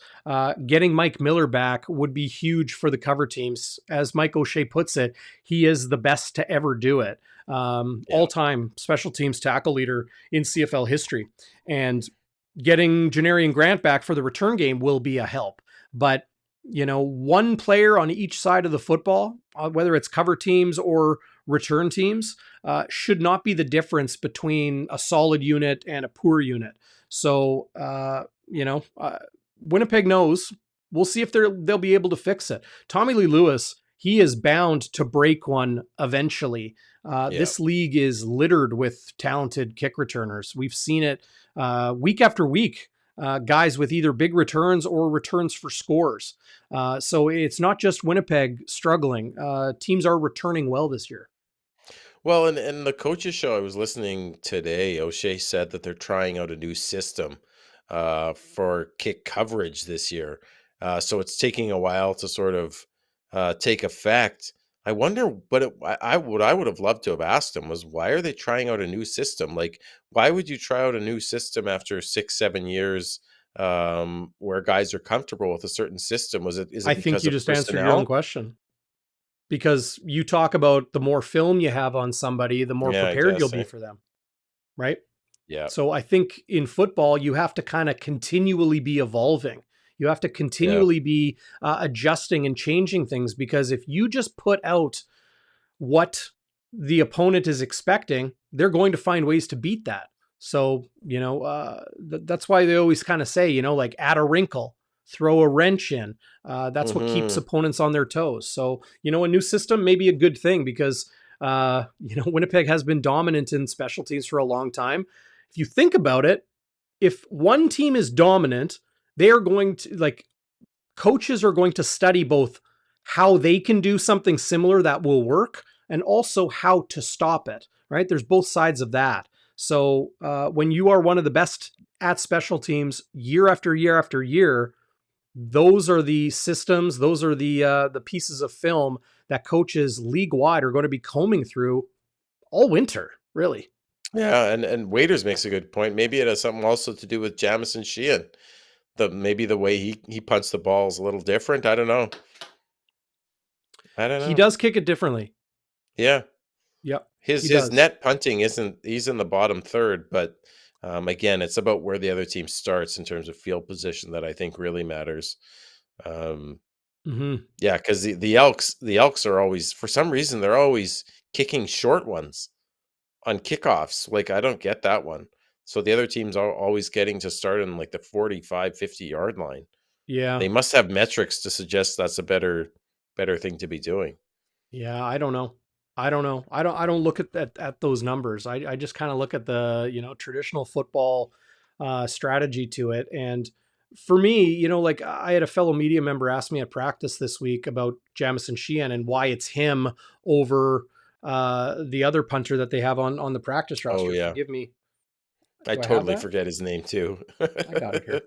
Getting Mike Miller back would be huge for the cover teams. As Mike O'Shea puts it, he is the best to ever do it. Yeah. All-time special teams tackle leader in CFL history. And getting Janarian Grant back for the return game will be a help. But, one player on each side of the football, whether it's cover teams or return teams, should not be the difference between a solid unit and a poor unit. So, Winnipeg knows. We'll see if they'll be able to fix it. Tommy Lee Lewis, he is bound to break one eventually. This league is littered with talented kick returners. We've seen it week after week. Guys with either big returns or returns for scores. So it's not just Winnipeg struggling. Teams are returning well this year. Well, and the coaches show I was listening today, O'Shea said that they're trying out a new system for kick coverage this year. So it's taking a while to sort of take effect. I wonder what I would have loved to have asked him was, why are they trying out a new system? Like, why would you try out a new system after 6-7 years where guys are comfortable with a certain system? Is it I think because you of just answered your own personnel? question. Because you talk about the more film you have on somebody, the more Yeah, I prepared you'll guess. be for them, right? Yeah. So I think in football, you have to kind of continually be evolving. You have to Yeah. continually be adjusting and changing things, because if you just put out what the opponent is expecting, they're going to find ways to beat that. So, that's why they always kind of say, like, add a wrinkle, throw a wrench in. That's what keeps Hmm. opponents on their toes. So, a new system may be a good thing, because, Winnipeg has been dominant in special teams for a long time. If you think about it, if one team is dominant, they are going to, like, coaches are going to study both how they can do something similar that will work and also how to stop it, right? There's both sides of that. So when you are one of the best at special teams year after year after year, those are the systems, those are the pieces of film that coaches league wide are going to be combing through all winter, really. Yeah, and Waiters makes a good point. Maybe it has something also to do with Jamison Sheehan. Maybe the way he punts the ball is a little different. I don't know. I don't He know. does kick it differently. Yeah. Yep, he His does. net punting isn't, he's in the bottom third, but again, it's about where the other team starts in terms of field position that I think really matters. Um, Hmm. yeah, because the Elks are always, for some reason, they're always kicking short ones on kickoffs. Like, I don't get that one. So the other teams are always getting to start in like the 45, 50-yard line. Yeah. They must have metrics to suggest that's a better thing to be doing. Yeah, I don't know. I don't look at those numbers. I just kind of look at the, traditional football strategy to it. And for me, like, I had a fellow media member ask me at practice this week about Jamison Sheehan and why it's him over the other punter that they have on the practice Oh roster. yeah. Forgive me. I Do I have totally that? forget his name too. I got it here.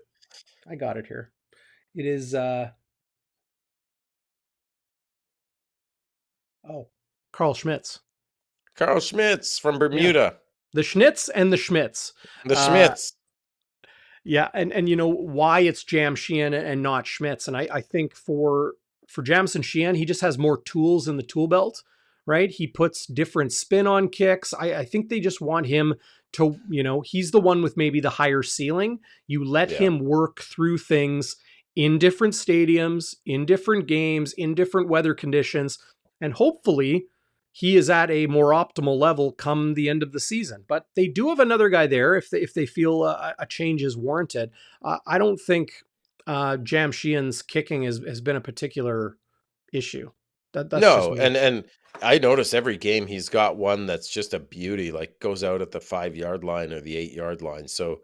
I got it here. It is oh, Carl Schmitz. Carl Schmitz from Yeah. Bermuda. The Schnitz and the Schmitz. The Uh Schmitz. Yeah, and why it's Jam Sheehan and not Schmitz. And I think for Jamison Sheehan, he just has more tools in the tool belt, right? He puts different spin on kicks. I think they just want him to, he's the one with maybe the higher ceiling. You let Yeah. him work through things in different stadiums, in different games, in different weather conditions, and hopefully he is at a more optimal level come the end of the season. But they do have another guy there if they feel a change is warranted. I don't think Jam Sheehan's kicking has been a particular issue. That's just No, me. and I notice every game he's got one that's just a beauty, like goes out at the 5-yard line or the 8-yard line. So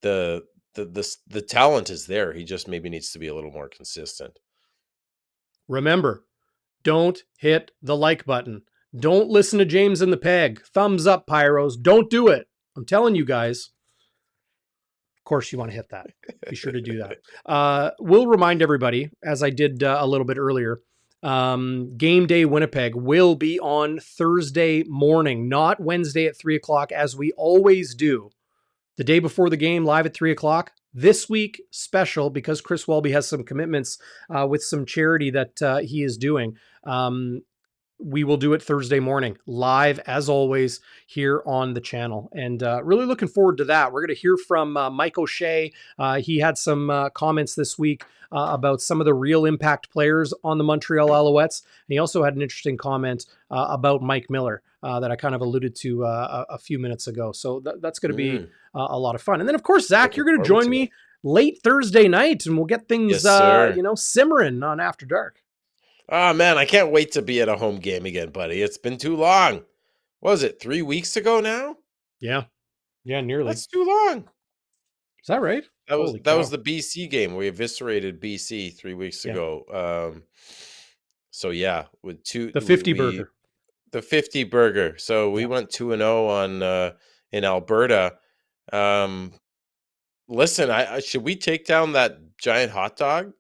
the the talent is there. He just maybe needs to be a little more consistent. Remember, don't hit the like button. Don't listen to James and the Peg. Thumbs up, Pyros. Don't do it. I'm telling you guys. Of course, you want to hit that. Be sure to do that. We'll remind everybody, as I did a little bit earlier, Game Day Winnipeg will be on Thursday morning, not Wednesday at 3 o'clock, as we always do. The day before the game, live at 3 o'clock. This week, special, because Chris Welby has some commitments with some charity that he is doing. We will do it Thursday morning, live as always here on the channel. And really looking forward to that. We're going to hear from Mike O'Shea. He had some comments this week about some of the real impact players on the Montreal Alouettes. And he also had an interesting comment about Mike Miller that I kind of alluded to a few minutes ago. So that's going to be a lot of fun. And then, of course, Zach, you're going to join me late Thursday night, and we'll get things, simmering on After Dark. Oh, man, I can't wait to be at a home game again, buddy. It's been too long. What was it, 3 weeks ago now? Yeah, nearly. That's too long. Is that right? That was the BC game. We eviscerated BC 3 weeks ago. So yeah, with the 50 burger. The 50 burger. So we went 2-0 on in Alberta. Listen, I should we take down that giant hot dog?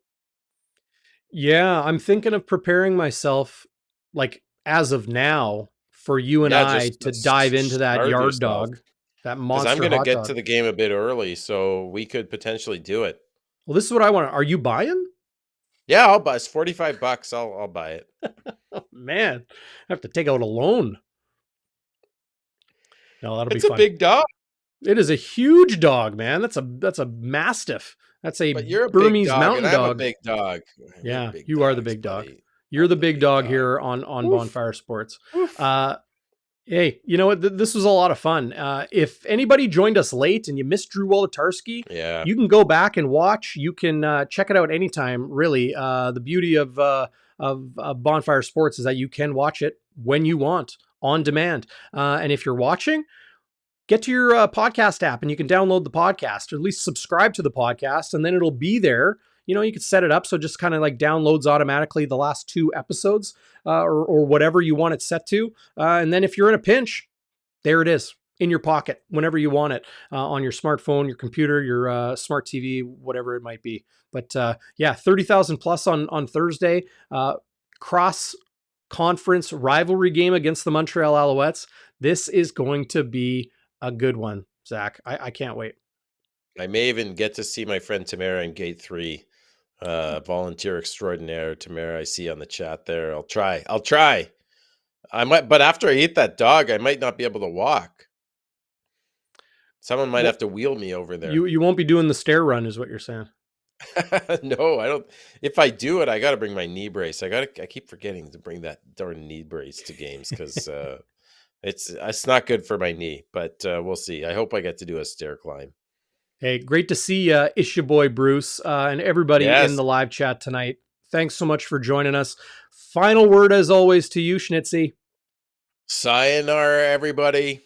Yeah, I'm thinking of preparing myself, like as of now, for you and I to dive into that yard dog, that monster hot dog. I'm going to get to the game a bit early, so we could potentially do it. Well, this is what I want. Are you buying? Yeah, I'll buy. It's $45. I'll buy it. Oh, man, I have to take out a loan. No, that'll be fun. It's a big dog. It is a huge dog, man. That's a mastiff. That's a Burmese mountain dog. I'm a big dog. Yeah, you are the big dog. You're the big dog here on Bonfire Sports. Hey, you know what? This was a lot of fun. If anybody joined us late and you missed Drew Wolitarsky, you can go back and watch. You can check it out anytime, really. The beauty of Bonfire Sports is that you can watch it when you want, on demand. And if you're watching, get to your podcast app and you can download the podcast, or at least subscribe to the podcast, and then it'll be there. You know, you could set it up so it just kind of like downloads automatically the last 2 episodes or whatever you want it set to. And then if you're in a pinch, there it is in your pocket whenever you want it on your smartphone, your computer, your smart TV, whatever it might be. But yeah, 30,000 plus on Thursday. Cross conference rivalry game against the Montreal Alouettes. This is going to be a good one, Zach. I can't wait. I may even get to see my friend Tamara in Gate 3. Volunteer extraordinaire Tamara, I see on the chat there. I'll try. I might, but after I eat that dog, I might not be able to walk. Someone might have to wheel me over there. You won't be doing the stair run, is what you're saying. No, I don't. If I do it, I got to bring my knee brace. I keep forgetting to bring that darn knee brace to games because it's not good for my knee. But we'll see. I hope I get to do a stair climb. Hey, great to see it's your boy Bruce and everybody in the live chat tonight. Thanks so much for joining us. Final word, as always, to you, Schnitzy. Sayonara, everybody.